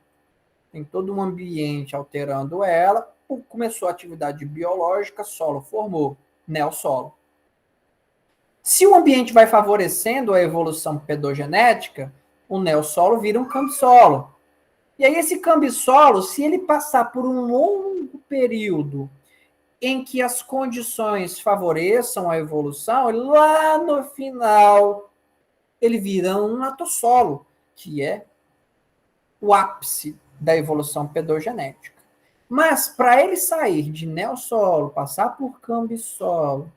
tem todo um ambiente alterando ela, começou a atividade biológica, solo formou, neossolo. Se o ambiente vai favorecendo a evolução pedogenética, o neossolo vira um cambissolo. E aí esse cambissolo, se ele passar por um longo período em que as condições favoreçam a evolução, lá no final ele vira um latossolo, que é o ápice da evolução pedogenética. Mas para ele sair de neossolo, passar por cambissolo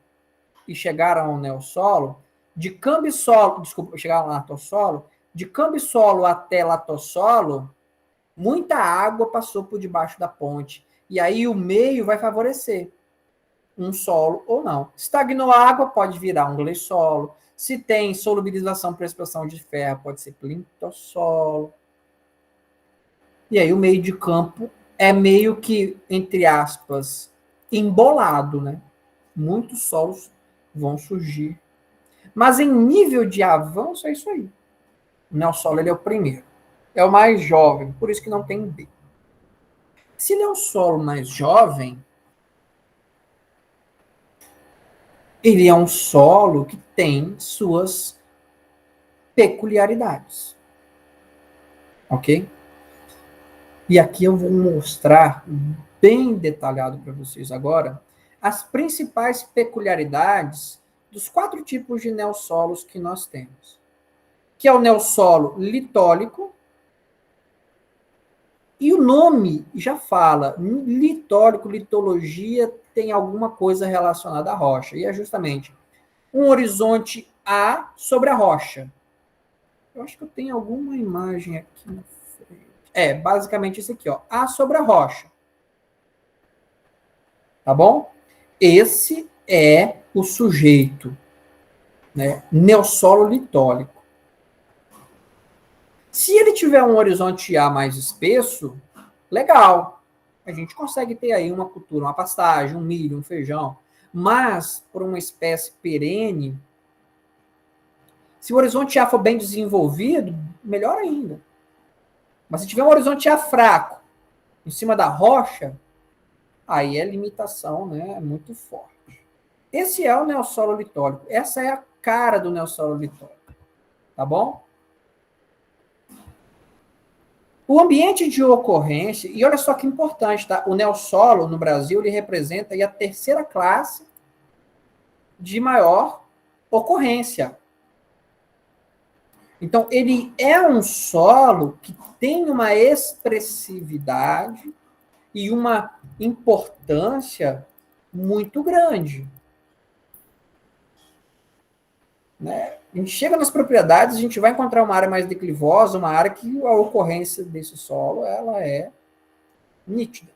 e chegar a um neossolo, de cambissolo, desculpa, chegar a um latossolo, de cambissolo até latossolo, muita água passou por debaixo da ponte. E aí o meio vai favorecer um solo ou não. Estagnou a água, pode virar um glissolo. Se tem solubilização por expansão de ferro, pode ser plintossolo. E aí o meio de campo é meio que, entre aspas, embolado, né? Muitos solos vão surgir. Mas em nível de avanço é isso aí. O neossolo ele é o primeiro. É o mais jovem, por isso que não tem B. Se ele é um solo mais jovem, ele é um solo que tem suas peculiaridades. Ok? E aqui eu vou mostrar bem detalhado para vocês agora as principais peculiaridades dos 4 tipos de neossolos que nós temos. Que é o neossolo litólico, e o nome já fala, litólico, litologia, tem alguma coisa relacionada à rocha, e é justamente um horizonte A sobre a rocha. Eu acho que eu tenho alguma imagem aqui na frente. É, basicamente isso aqui, ó, A sobre a rocha. Tá bom? Esse é o sujeito, né, neossolo litólico. Se ele tiver um horizonte A mais espesso, legal. A gente consegue ter aí uma cultura, uma pastagem, um milho, um feijão. Mas, por uma espécie perene, se o horizonte A for bem desenvolvido, melhor ainda. Mas se tiver um horizonte A fraco, em cima da rocha, aí é limitação, né? É muito forte. Esse é o neossolo litólico. Essa é a cara do neossolo litólico. Tá bom? O ambiente de ocorrência, e olha só que importante, tá? O neossolo no Brasil, ele representa aí a terceira classe de maior ocorrência. Então, ele é um solo que tem uma expressividade e uma importância muito grande. Né? A gente chega nas propriedades, a gente vai encontrar uma área mais declivosa, uma área que a ocorrência desse solo ela é nítida.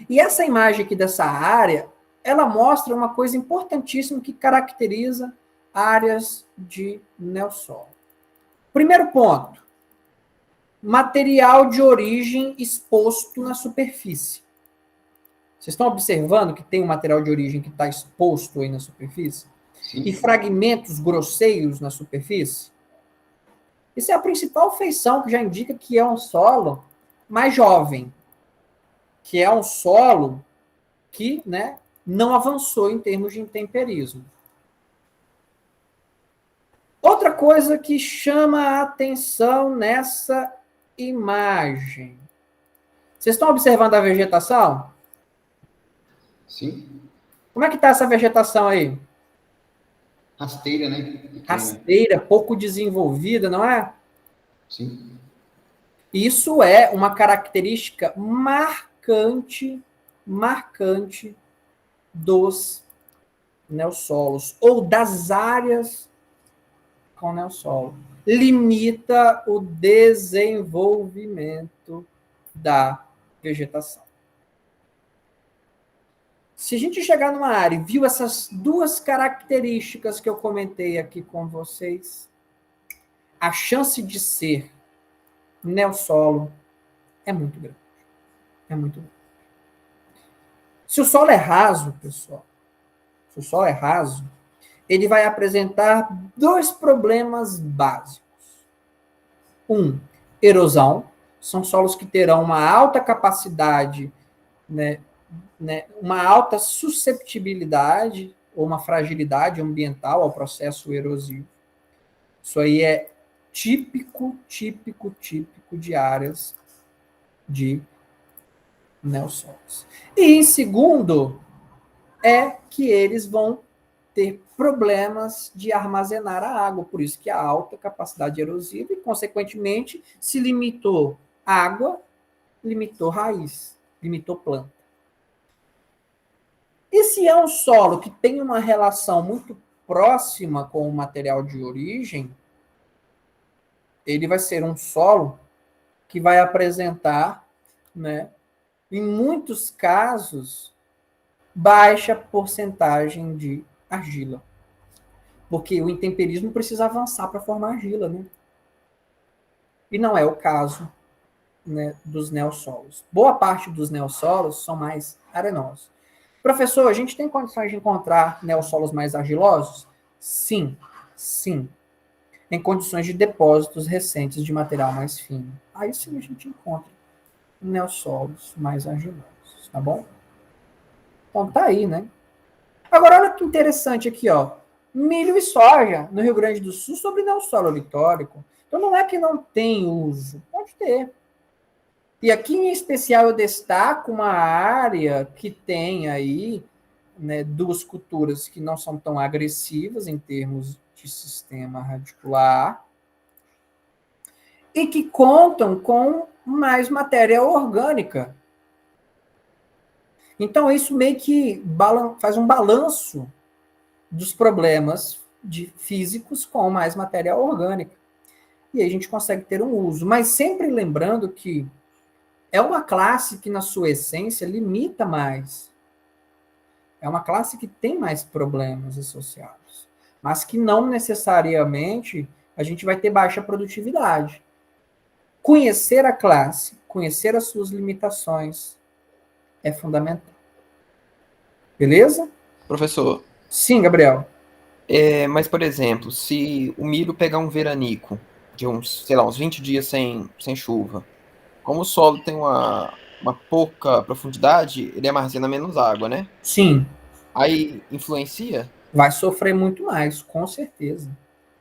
E essa imagem aqui dessa área, ela mostra uma coisa importantíssima que caracteriza áreas de neossolo. Primeiro ponto, material de origem exposto na superfície. Vocês estão observando que tem um material de origem que está exposto aí na superfície? Sim. E fragmentos grosseiros na superfície? Isso é a principal feição que já indica que é um solo mais jovem, que é um solo que, né, não avançou em termos de intemperismo. Outra coisa que chama a atenção nessa imagem. Vocês estão observando a vegetação? Sim. Como é que está essa vegetação aí? Rasteira, né? Rasteira, pouco desenvolvida, não é? Sim. Isso é uma característica marcante dos neossolos, ou das áreas com neossolo. Limita o desenvolvimento da vegetação. Se a gente chegar numa área e viu essas duas características que eu comentei aqui com vocês, a chance de ser neossolo é muito grande. É muito grande. Se o solo é raso, pessoal, se o solo é raso, ele vai apresentar dois problemas básicos. Erosão. São solos que terão uma alta capacidade, uma alta susceptibilidade ou uma fragilidade ambiental ao processo erosivo. Isso aí é típico de áreas de neossolos. E em segundo, é que eles vão ter problemas de armazenar a água, por isso que a alta capacidade erosiva e, consequentemente, se limitou água, limitou raiz, limitou planta. E se é um solo que tem uma relação muito próxima com o material de origem, ele vai ser um solo que vai apresentar, né, em muitos casos, baixa porcentagem de argila. Porque o intemperismo precisa avançar para formar argila, né? E não é o caso, né, dos neossolos. Boa parte dos neossolos são mais arenosos. Professor, a gente tem condições de encontrar neossolos mais argilosos? Sim, sim. Em condições de depósitos recentes de material mais fino. Aí sim a gente encontra neossolos mais argilosos, tá bom? Então tá aí, né? Agora olha que interessante aqui, ó. Milho e soja no Rio Grande do Sul sobre neossolo litórico. Então não é que não tem uso, pode ter. E aqui em especial eu destaco uma área que tem aí, né, duas culturas que não são tão agressivas em termos de sistema radicular e que contam com mais matéria orgânica. Então isso meio que faz um balanço dos problemas físicos com mais matéria orgânica. E aí a gente consegue ter um uso. Mas sempre lembrando que é uma classe que, na sua essência, limita mais. É uma classe que tem mais problemas associados. Mas que não necessariamente a gente vai ter baixa produtividade. Conhecer a classe, conhecer as suas limitações é fundamental. Beleza? Professor. Sim, Gabriel. Mas, por exemplo, se o milho pegar um veranico de uns 20 dias sem chuva, como o solo tem uma pouca profundidade, ele armazena menos água, né? Sim. Aí influencia? Vai sofrer muito mais, com certeza.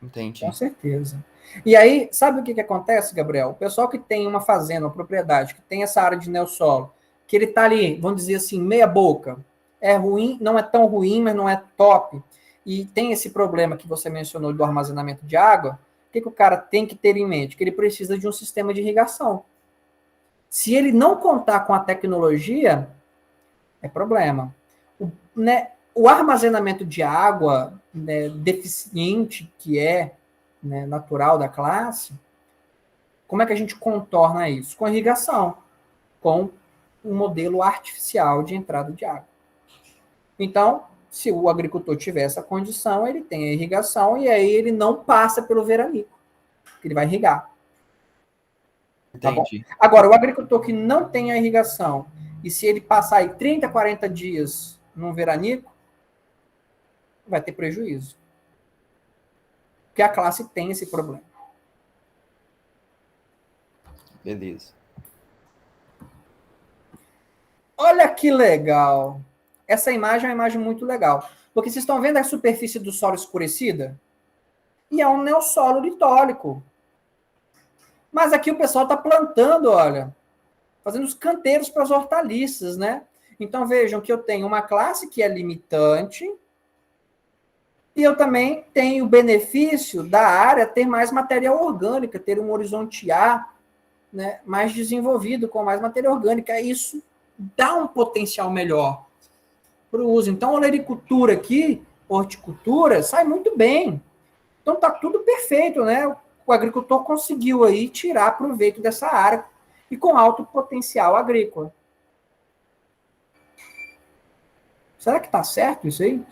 Entendi. Com certeza. E aí, sabe o que acontece, Gabriel? O pessoal que tem uma fazenda, uma propriedade, que tem essa área de neossolo, que ele está ali, vamos dizer assim, meia boca, é ruim, não é tão ruim, mas não é top, e tem esse problema que você mencionou do armazenamento de água, o que o cara tem que ter em mente? Que ele precisa de um sistema de irrigação. Se ele não contar com a tecnologia, é problema. O armazenamento de água, né, deficiente, que é, né, natural da classe, como é que a gente contorna isso? Com irrigação, com um modelo artificial de entrada de água. Então, se o agricultor tiver essa condição, ele tem a irrigação e aí ele não passa pelo veranico, que ele vai irrigar. Tá bom? Entendi. Agora, o agricultor que não tem a irrigação, e se ele passar aí 30, 40 dias num veranico, vai ter prejuízo. Porque a classe tem esse problema. Beleza. Olha que legal! Essa imagem é uma imagem muito legal. Porque vocês estão vendo a superfície do solo escurecida? E é um neossolo litólico. Mas aqui o pessoal está plantando, olha, fazendo os canteiros para as hortaliças, né? Então vejam que eu tenho uma classe que é limitante e eu também tenho o benefício da área ter mais matéria orgânica, ter um horizonte A, né, mais desenvolvido, com mais matéria orgânica. Isso dá um potencial melhor para o uso. Então, a olericultura aqui, horticultura, sai muito bem. Então, tá tudo perfeito, né? O agricultor conseguiu aí tirar proveito dessa área e com alto potencial agrícola. Será que tá certo isso aí?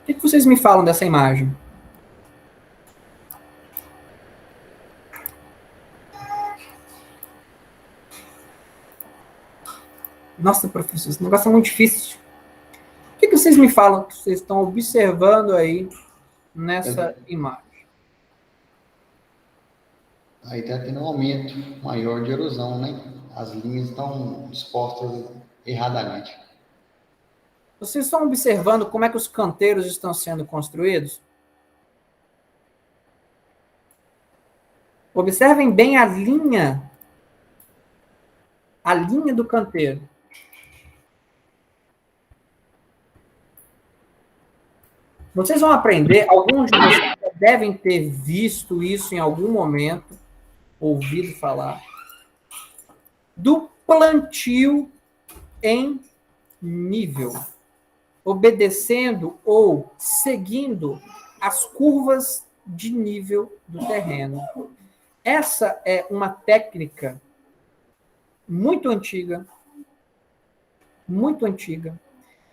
O que vocês me falam dessa imagem? Nossa, professor, esse negócio é muito difícil. O que vocês me falam que vocês estão observando aí nessa imagem? Aí está tendo um aumento maior de erosão, né? As linhas estão dispostas erradamente. Vocês estão observando como é que os canteiros estão sendo construídos? Observem bem a linha do canteiro. Vocês vão aprender, alguns de vocês devem ter visto isso em algum momento, ouvido falar, do plantio em nível, obedecendo ou seguindo as curvas de nível do terreno. Essa é uma técnica muito antiga,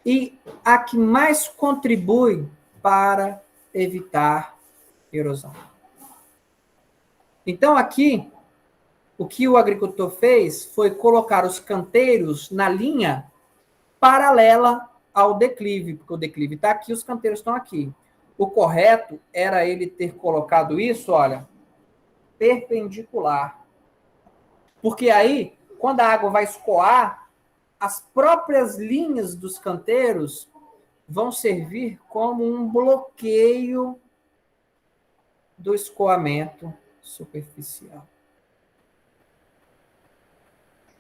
e a que mais contribui para evitar erosão. Então, aqui, o que o agricultor fez foi colocar os canteiros na linha paralela ao declive, porque o declive está aqui, os canteiros estão aqui. O correto era ele ter colocado isso, olha, perpendicular. Porque aí, quando a água vai escoar, as próprias linhas dos canteiros vão servir como um bloqueio do escoamento superficial.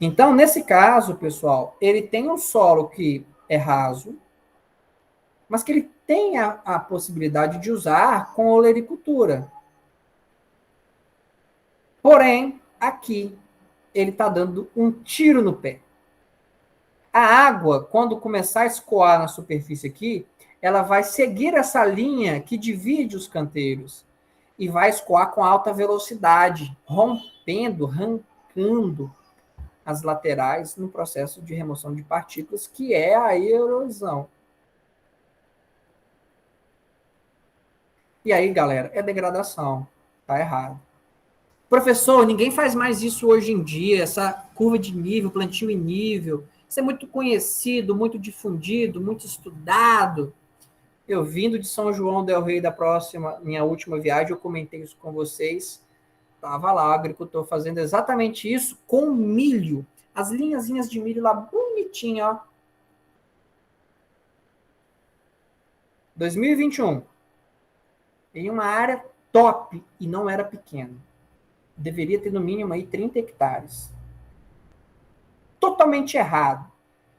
Então, nesse caso, pessoal, ele tem um solo que é raso, mas que ele tem a possibilidade de usar com olericultura. Porém, aqui, ele está dando um tiro no pé. A água, quando começar a escoar na superfície aqui, ela vai seguir essa linha que divide os canteiros e vai escoar com alta velocidade, rompendo, arrancando as laterais no processo de remoção de partículas, que é a erosão. E aí, galera, é degradação. Tá errado. Professor, ninguém faz mais isso hoje em dia, essa curva de nível, plantio em nível. Isso é muito conhecido, muito difundido, muito estudado. Eu vindo de São João del Rei minha última viagem, eu comentei isso com vocês. Estava lá o agricultor fazendo exatamente isso com milho. As linhazinhas de milho lá bonitinha, ó. 2021. Em uma área top e não era pequena. Deveria ter no mínimo aí 30 hectares. totalmente errado.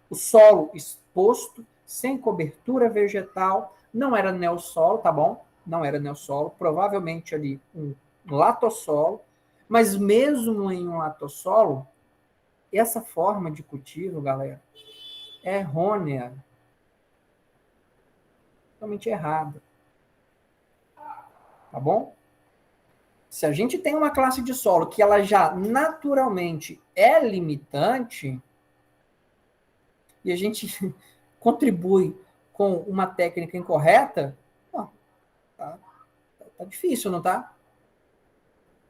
O solo exposto, sem cobertura vegetal, não era neossolo, tá bom? Não era neossolo, provavelmente ali um latossolo, mas mesmo em um latossolo, essa forma de cultivo, galera, é errônea, totalmente errada. Tá bom? Se a gente tem uma classe de solo que ela já naturalmente é limitante, e a gente contribui com uma técnica incorreta, ó, tá difícil, não tá?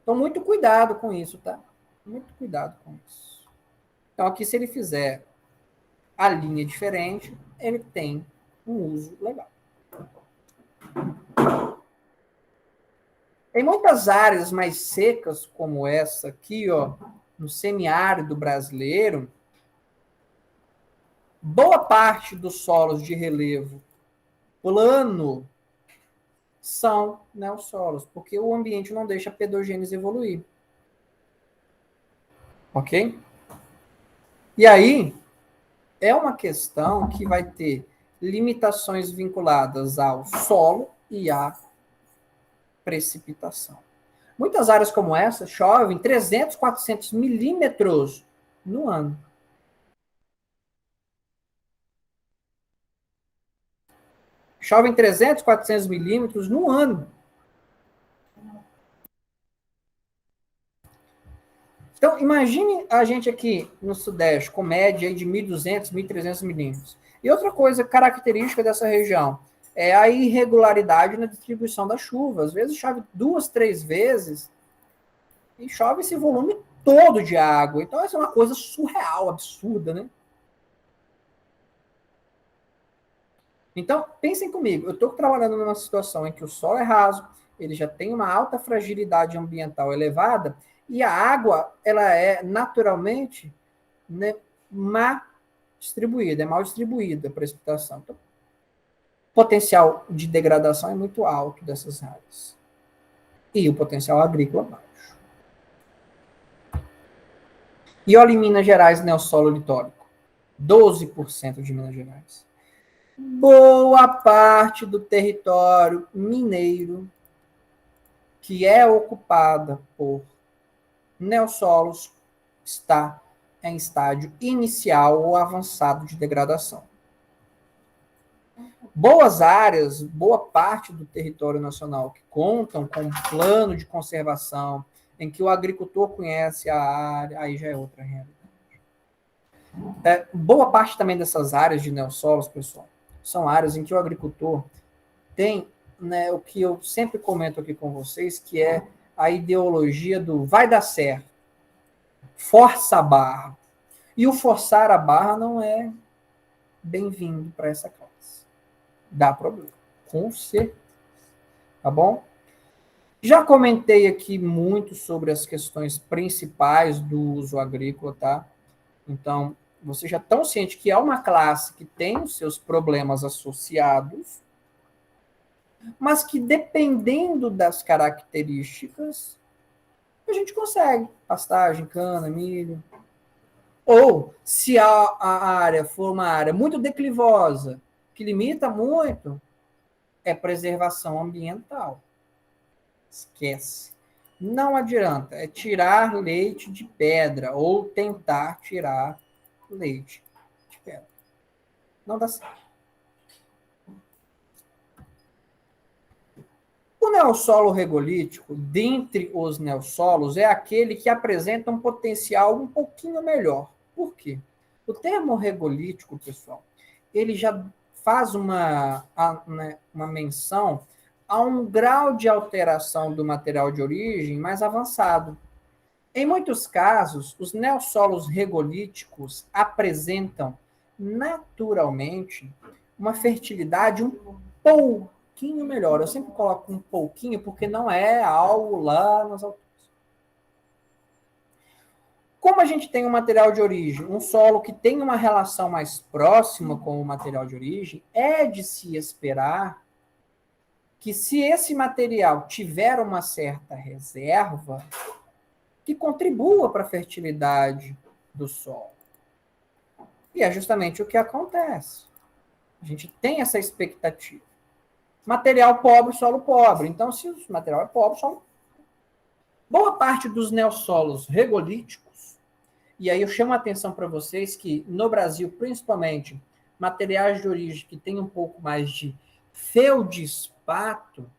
Então, muito cuidado com isso, tá? Muito cuidado com isso. Então, aqui, se ele fizer a linha diferente, ele tem um uso legal. Em muitas áreas mais secas, como essa aqui, ó, no semiárido brasileiro, boa parte dos solos de relevo plano são neossolos, porque o ambiente não deixa a pedogênese evoluir. Ok? E aí, é uma questão que vai ter limitações vinculadas ao solo e à precipitação. Muitas áreas como essa chovem 300, 400 milímetros no ano. Chovem 300, 400 milímetros no ano. Então, imagine a gente aqui no Sudeste, com média de 1.200, 1.300 milímetros. E outra coisa característica dessa região é a irregularidade na distribuição da chuva. Às vezes chove 2, 3 vezes e chove esse volume todo de água. Então, essa é uma coisa surreal, absurda, né? Então, pensem comigo, eu estou trabalhando numa situação em que o solo é raso, ele já tem uma alta fragilidade ambiental elevada, e a água, ela é naturalmente, né, mal distribuída a precipitação. Então, o potencial de degradação é muito alto dessas áreas. E o potencial agrícola baixo. E olha em Minas Gerais, neossolo litórico. 12% de Minas Gerais. Boa parte do território mineiro que é ocupada por neossolos está em estágio inicial ou avançado de degradação. Boas áreas, boa parte do território nacional que contam com um plano de conservação, em que o agricultor conhece a área, aí já é outra realidade. Boa parte também dessas áreas de neossolos, pessoal, são áreas em que o agricultor tem, né, o que eu sempre comento aqui com vocês, que é a ideologia do vai dar certo, força a barra. E o forçar a barra não é bem-vindo para essa classe. Dá problema, com certeza. Tá bom? Já comentei aqui muito sobre as questões principais do uso agrícola, tá? Então, vocês já estão cientes que é uma classe que tem os seus problemas associados, mas que, dependendo das características, a gente consegue. Pastagem, cana, milho. Ou, se a área for uma área muito declivosa, que limita muito, é preservação ambiental. Esquece. Não adianta. É tirar leite de pedra ou tentar tirar leite de pedra. Não dá certo. O neossolo regolítico, dentre os neossolos, é aquele que apresenta um potencial um pouquinho melhor. Por quê? O termo regolítico, pessoal, ele já faz uma menção a um grau de alteração do material de origem mais avançado. Em muitos casos, os neossolos regolíticos apresentam naturalmente uma fertilidade um pouquinho melhor. Eu sempre coloco um pouquinho porque não é algo lá nas alturas. Como a gente tem um material de origem, um solo que tem uma relação mais próxima com o material de origem, é de se esperar que, se esse material tiver uma certa reserva, que contribua para a fertilidade do solo. E é justamente o que acontece. A gente tem essa expectativa. Material pobre, solo pobre. Então, se o material é pobre, solo... Boa parte dos neossolos regolíticos, e aí eu chamo a atenção para vocês que, no Brasil, principalmente, materiais de origem que têm um pouco mais de feldespato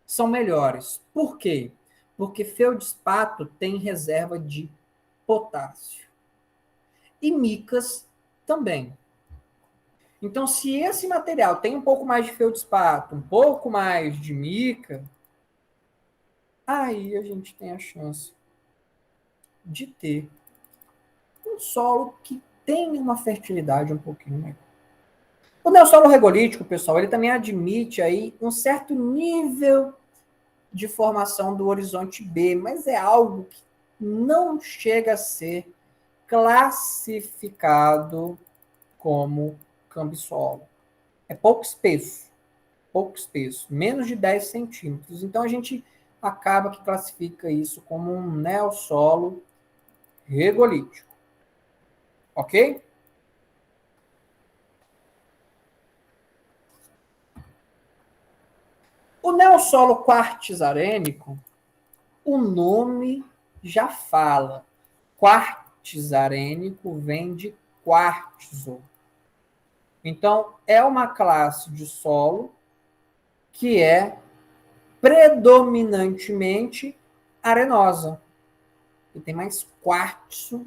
são melhores. Por quê? Porque feldespato tem reserva de potássio. E micas também. Então, se esse material tem um pouco mais de feldespato, um pouco mais de mica, aí a gente tem a chance de ter um solo que tem uma fertilidade um pouquinho melhor. O neossolo regolítico, pessoal, ele também admite aí um certo nível de formação do horizonte B, mas é algo que não chega a ser classificado como cambissolo. É pouco espesso, menos de 10 centímetros. Então, a gente acaba que classifica isso como um neossolo regolítico. Ok? O neossolo quartzarênico, o nome já fala. Quartzarênico vem de quartzo. Então, é uma classe de solo que é predominantemente arenosa. E tem mais quartzo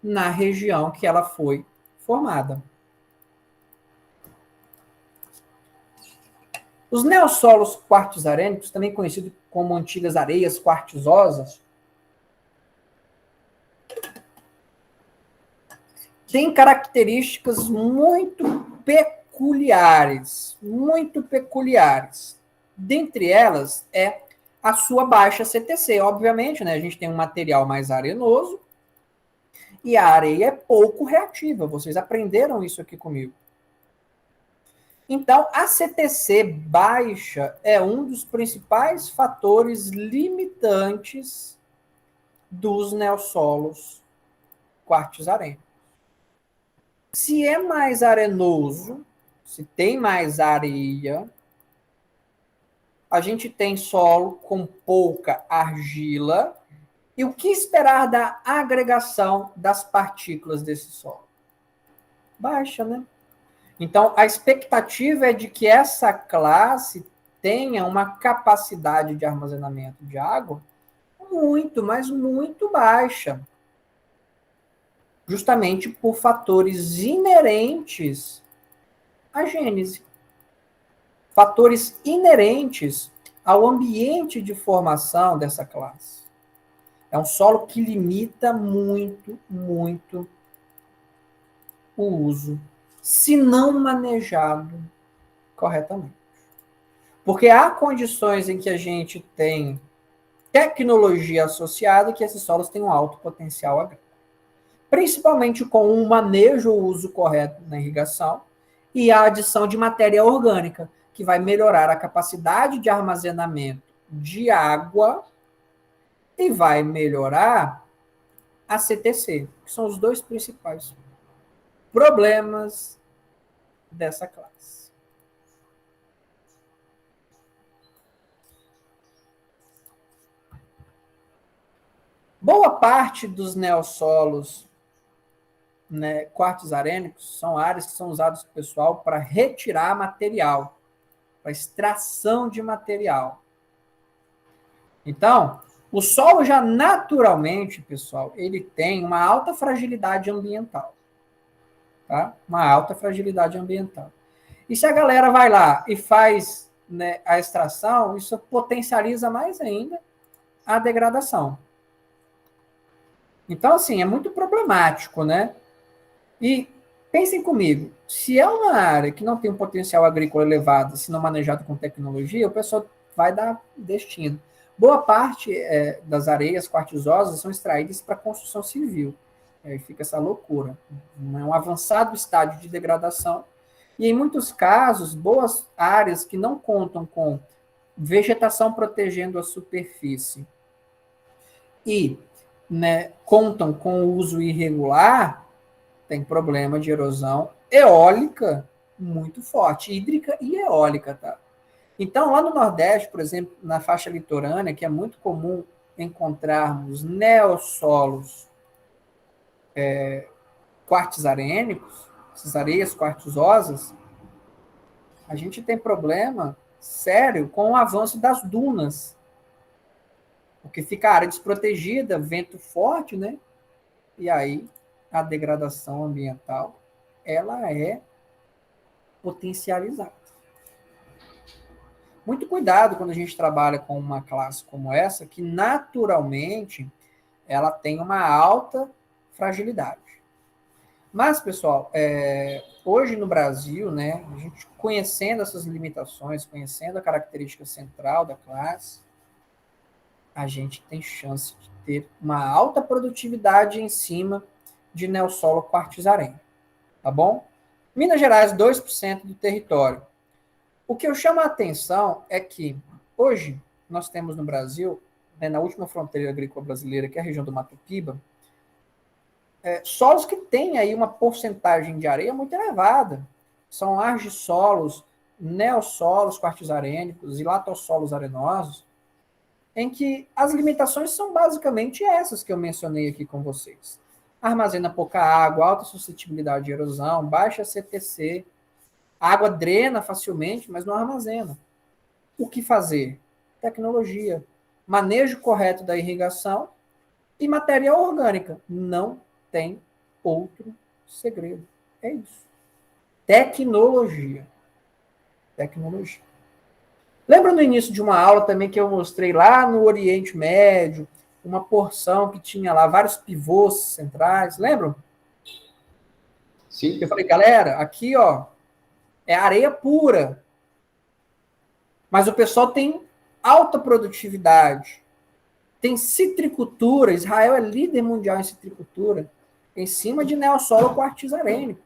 na região que ela foi formada. Os neossolos quartzarênicos, também conhecidos como antigas areias quartzosas, têm características muito peculiares, muito peculiares. Dentre elas é a sua baixa CTC. Obviamente, né, a gente tem um material mais arenoso e a areia é pouco reativa. Vocês aprenderam isso aqui comigo. Então, a CTC baixa é um dos principais fatores limitantes dos neossolos quartzarênicos. Se é mais arenoso, se tem mais areia, a gente tem solo com pouca argila. E o que esperar da agregação das partículas desse solo? Baixa, né? Então, a expectativa é de que essa classe tenha uma capacidade de armazenamento de água muito, mas muito baixa. Justamente por fatores inerentes à gênese. Fatores inerentes ao ambiente de formação dessa classe. É um solo que limita muito, muito o uso, se não manejado corretamente. Porque há condições em que a gente tem tecnologia associada que esses solos têm um alto potencial agrícola. Principalmente com um manejo ou uso correto na irrigação e a adição de matéria orgânica, que vai melhorar a capacidade de armazenamento de água e vai melhorar a CTC, que são os dois principais problemas dessa classe. Boa parte dos neossolos, né, quartzarênicos são áreas que são usadas, pessoal, para retirar material, para extração de material. Então, o solo já naturalmente, pessoal, ele tem uma alta fragilidade ambiental. Tá? Uma alta fragilidade ambiental. E se a galera vai lá e faz, né, a extração, isso potencializa mais ainda a degradação. Então, assim, é muito problemático, né? E pensem comigo, se é uma área que não tem um potencial agrícola elevado, se não manejado com tecnologia, o pessoal vai dar destino. Boa parte das areias quartzosas são extraídas para construção civil. Aí fica essa loucura. É um avançado estágio de degradação. E, em muitos casos, boas áreas que não contam com vegetação protegendo a superfície e né, contam com o uso irregular, tem problema de erosão eólica muito forte, hídrica e eólica, tá? Então, lá no Nordeste, por exemplo, na faixa litorânea, que é muito comum encontrarmos neossolos quartzarênicos, essas areias quartzosas, a gente tem problema sério com o avanço das dunas, porque fica a área desprotegida, vento forte, né? E aí a degradação ambiental, ela é potencializada. Muito cuidado quando a gente trabalha com uma classe como essa, que naturalmente ela tem uma alta fragilidade. Mas, pessoal, hoje no Brasil, né, a gente conhecendo essas limitações, conhecendo a característica central da classe, a gente tem chance de ter uma alta produtividade em cima de neossolo quartzareno, tá bom? Minas Gerais, 2% do território. O que eu chamo a atenção é que hoje nós temos no Brasil, né, na última fronteira agrícola brasileira, que é a região do Mato Piba, solos que têm aí uma porcentagem de areia muito elevada. São argissolos, neossolos quartzarênicos e latossolos arenosos, em que as limitações são basicamente essas que eu mencionei aqui com vocês. Armazena pouca água, alta suscetibilidade de erosão, baixa CTC, a água drena facilmente, mas não armazena. O que fazer? Tecnologia, manejo correto da irrigação e matéria orgânica. Não tem outro segredo. É isso. Tecnologia. Tecnologia. Lembra no início de uma aula também que eu mostrei lá no Oriente Médio, uma porção que tinha lá vários pivôs centrais, lembram? Sim. Eu falei, galera, aqui, ó, é areia pura. Mas o pessoal tem alta produtividade. Tem citricultura. Israel é líder mundial em citricultura. Em cima de neossolo quartzarênico.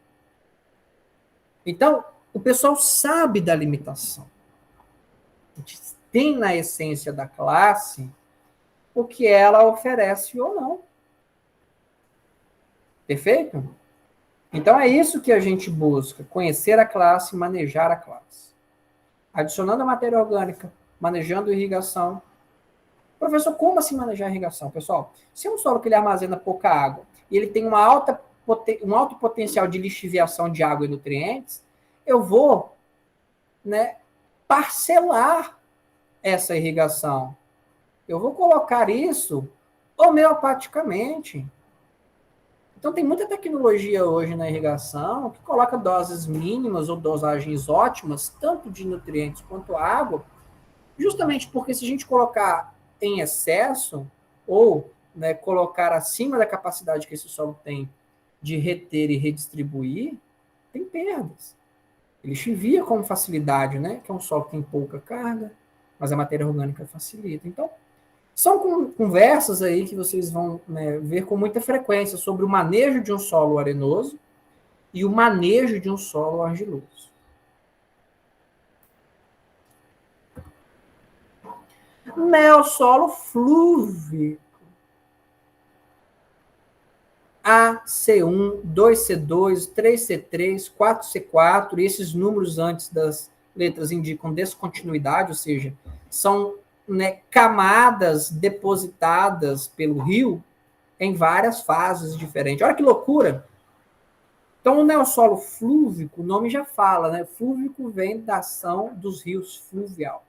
Então, o pessoal sabe da limitação. A gente tem na essência da classe o que ela oferece ou não. Perfeito? Então, é isso que a gente busca. Conhecer a classe, manejar a classe. Adicionando a matéria orgânica, manejando irrigação. Professor, como assim manejar a irrigação? Pessoal, se é um solo que ele armazena pouca água e ele tem um alto potencial de lixiviação de água e nutrientes, eu vou, né, parcelar essa irrigação. Eu vou colocar isso homeopaticamente. Então, tem muita tecnologia hoje na irrigação que coloca doses mínimas ou dosagens ótimas, tanto de nutrientes quanto água, justamente porque se a gente colocar em excesso ou, né, colocar acima da capacidade que esse solo tem de reter e redistribuir, tem perdas. Ele chivia com facilidade, né? Que é um solo que tem pouca carga, mas a matéria orgânica facilita. Então, são conversas aí que vocês vão, né, ver com muita frequência sobre o manejo de um solo arenoso e o manejo de um solo argiloso. Neossolo flúvico. A, C1, 2C2, 3C3, 4C4, e esses números antes das letras indicam descontinuidade, ou seja, são, né, camadas depositadas pelo rio em várias fases diferentes. Olha que loucura! Então, o neossolo flúvico, o nome já fala, né? Flúvico vem da ação dos rios fluvial.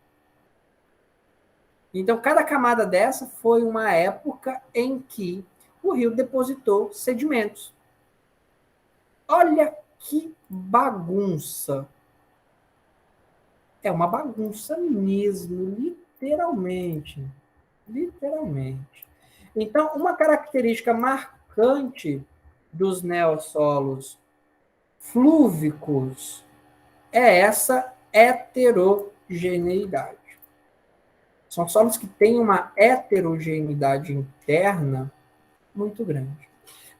Então, cada camada dessa foi uma época em que o rio depositou sedimentos. Olha que bagunça! É uma bagunça mesmo, literalmente. Literalmente. Então, uma característica marcante dos neossolos flúvicos é essa heterogeneidade. São solos que têm uma heterogeneidade interna muito grande.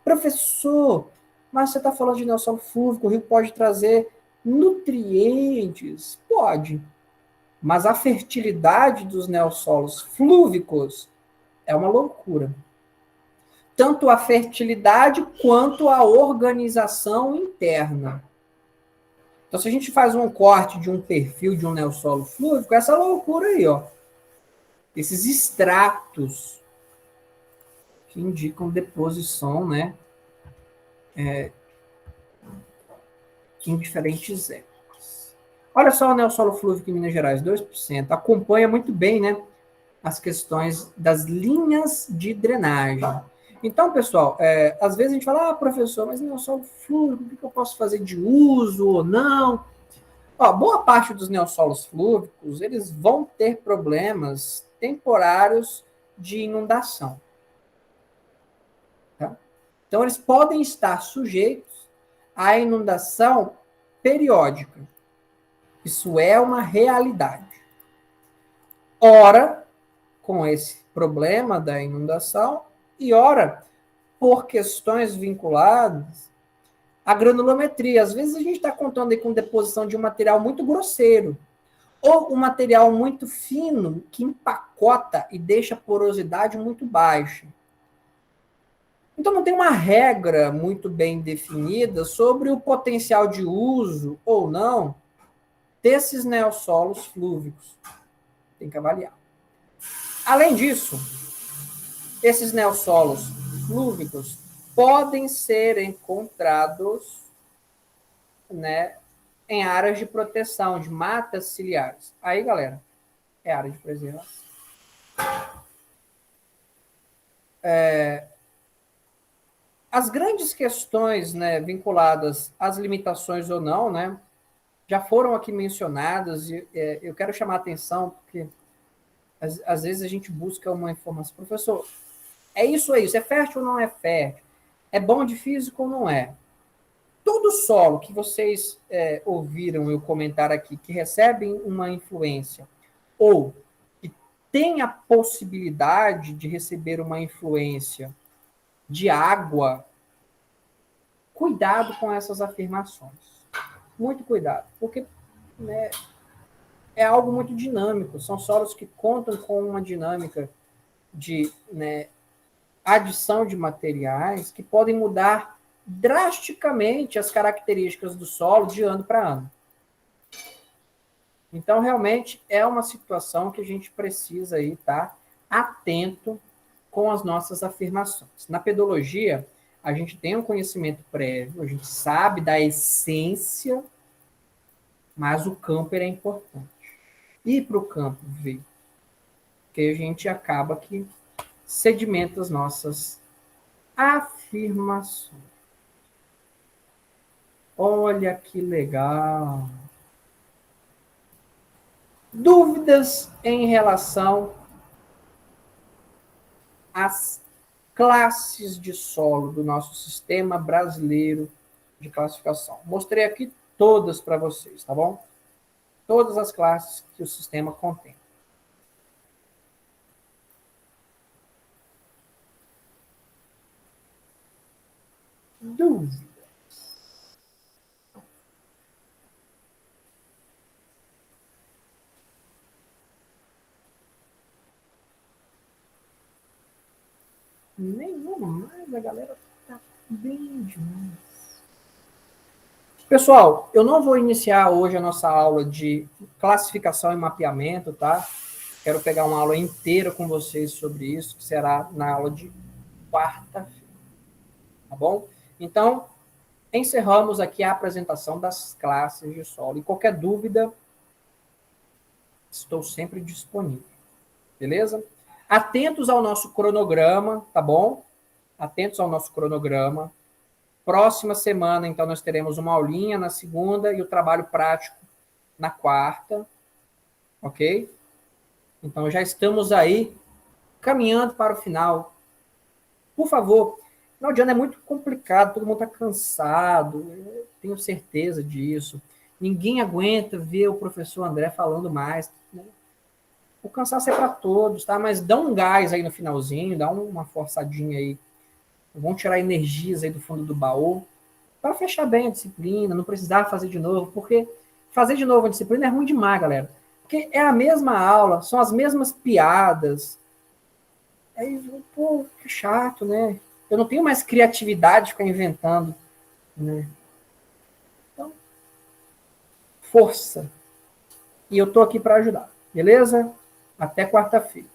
Professor, mas você está falando de neossolo flúvico, o rio pode trazer nutrientes? Pode. Mas a fertilidade dos neossolos flúvicos é uma loucura. tanto a fertilidade quanto a organização interna. Então, se a gente faz um corte de um perfil de um neossolo flúvico, essa loucura aí, ó. Esses extratos que indicam deposição, né? Em diferentes épocas. Olha só o neossolo flúvico em Minas Gerais, 2%. Acompanha muito bem, né? As questões das linhas de drenagem. Então, pessoal, às vezes a gente fala, professor, mas neossolo flúvico, o que eu posso fazer de uso ou não? Ó, boa parte dos neossolos flúvicos, eles vão ter problemas temporários de inundação. Tá? Então, eles podem estar sujeitos à inundação periódica. Isso é uma realidade. Ora, com esse problema da inundação, e ora, por questões vinculadas à granulometria. Às vezes a gente está contando aí com deposição de um material muito grosseiro, ou um material muito fino que empacota e deixa a porosidade muito baixa. Então não tem uma regra muito bem definida sobre o potencial de uso ou não desses neossolos flúvicos. Tem que avaliar. Além disso, esses neossolos flúvicos podem ser encontrados, né, em áreas de proteção, de matas ciliares. Aí, galera, é área de preservação. As grandes questões, né, vinculadas às limitações ou não, né, já foram aqui mencionadas, e eu quero chamar a atenção, porque às vezes a gente busca uma informação. Professor, é isso, é fértil ou não é fértil? É bom de físico ou não é? Todo solo que vocês ouviram eu comentar aqui, que recebem uma influência, ou que tem a possibilidade de receber uma influência de água, cuidado com essas afirmações. Muito cuidado, porque, né, é algo muito dinâmico. São solos que contam com uma dinâmica de, né, adição de materiais que podem mudar drasticamente as características do solo de ano para ano. Então, realmente, é uma situação que a gente precisa aí estar atento com as nossas afirmações. Na pedologia, a gente tem um conhecimento prévio, a gente sabe da essência, mas o camper é importante. Ir para o campo ver, porque a gente acaba que sedimenta as nossas afirmações. Olha que legal. Dúvidas em relação às classes de solo do nosso sistema brasileiro de classificação. Mostrei aqui todas para vocês, tá bom? Todas as classes que o sistema contém. Dúvidas? Nenhuma mais, a galera tá bem demais. Pessoal, eu não vou iniciar hoje a nossa aula de classificação e mapeamento, tá? Quero pegar uma aula inteira com vocês sobre isso, que será na aula de quarta-feira, tá bom? Então, encerramos aqui a apresentação das classes de solo. E qualquer dúvida, estou sempre disponível, beleza? Atentos ao nosso cronograma, tá bom? Atentos ao nosso cronograma. Próxima semana, então, nós teremos uma aulinha na segunda e o trabalho prático na quarta, ok? Então, já estamos aí caminhando para o final. Por favor, final de ano é muito complicado, todo mundo está cansado, eu tenho certeza disso. Ninguém aguenta ver o professor André falando mais, né? O cansaço é para todos, tá? Mas dá um gás aí no finalzinho, dá uma forçadinha aí. Vamos tirar energias aí do fundo do baú para fechar bem a disciplina, não precisar fazer de novo, porque fazer de novo a disciplina é ruim demais, galera. Porque é a mesma aula, são as mesmas piadas. Aí, pô, que chato, né? Eu não tenho mais criatividade de ficar inventando, né? Então, força. E eu tô aqui para ajudar, beleza? Até quarta-feira.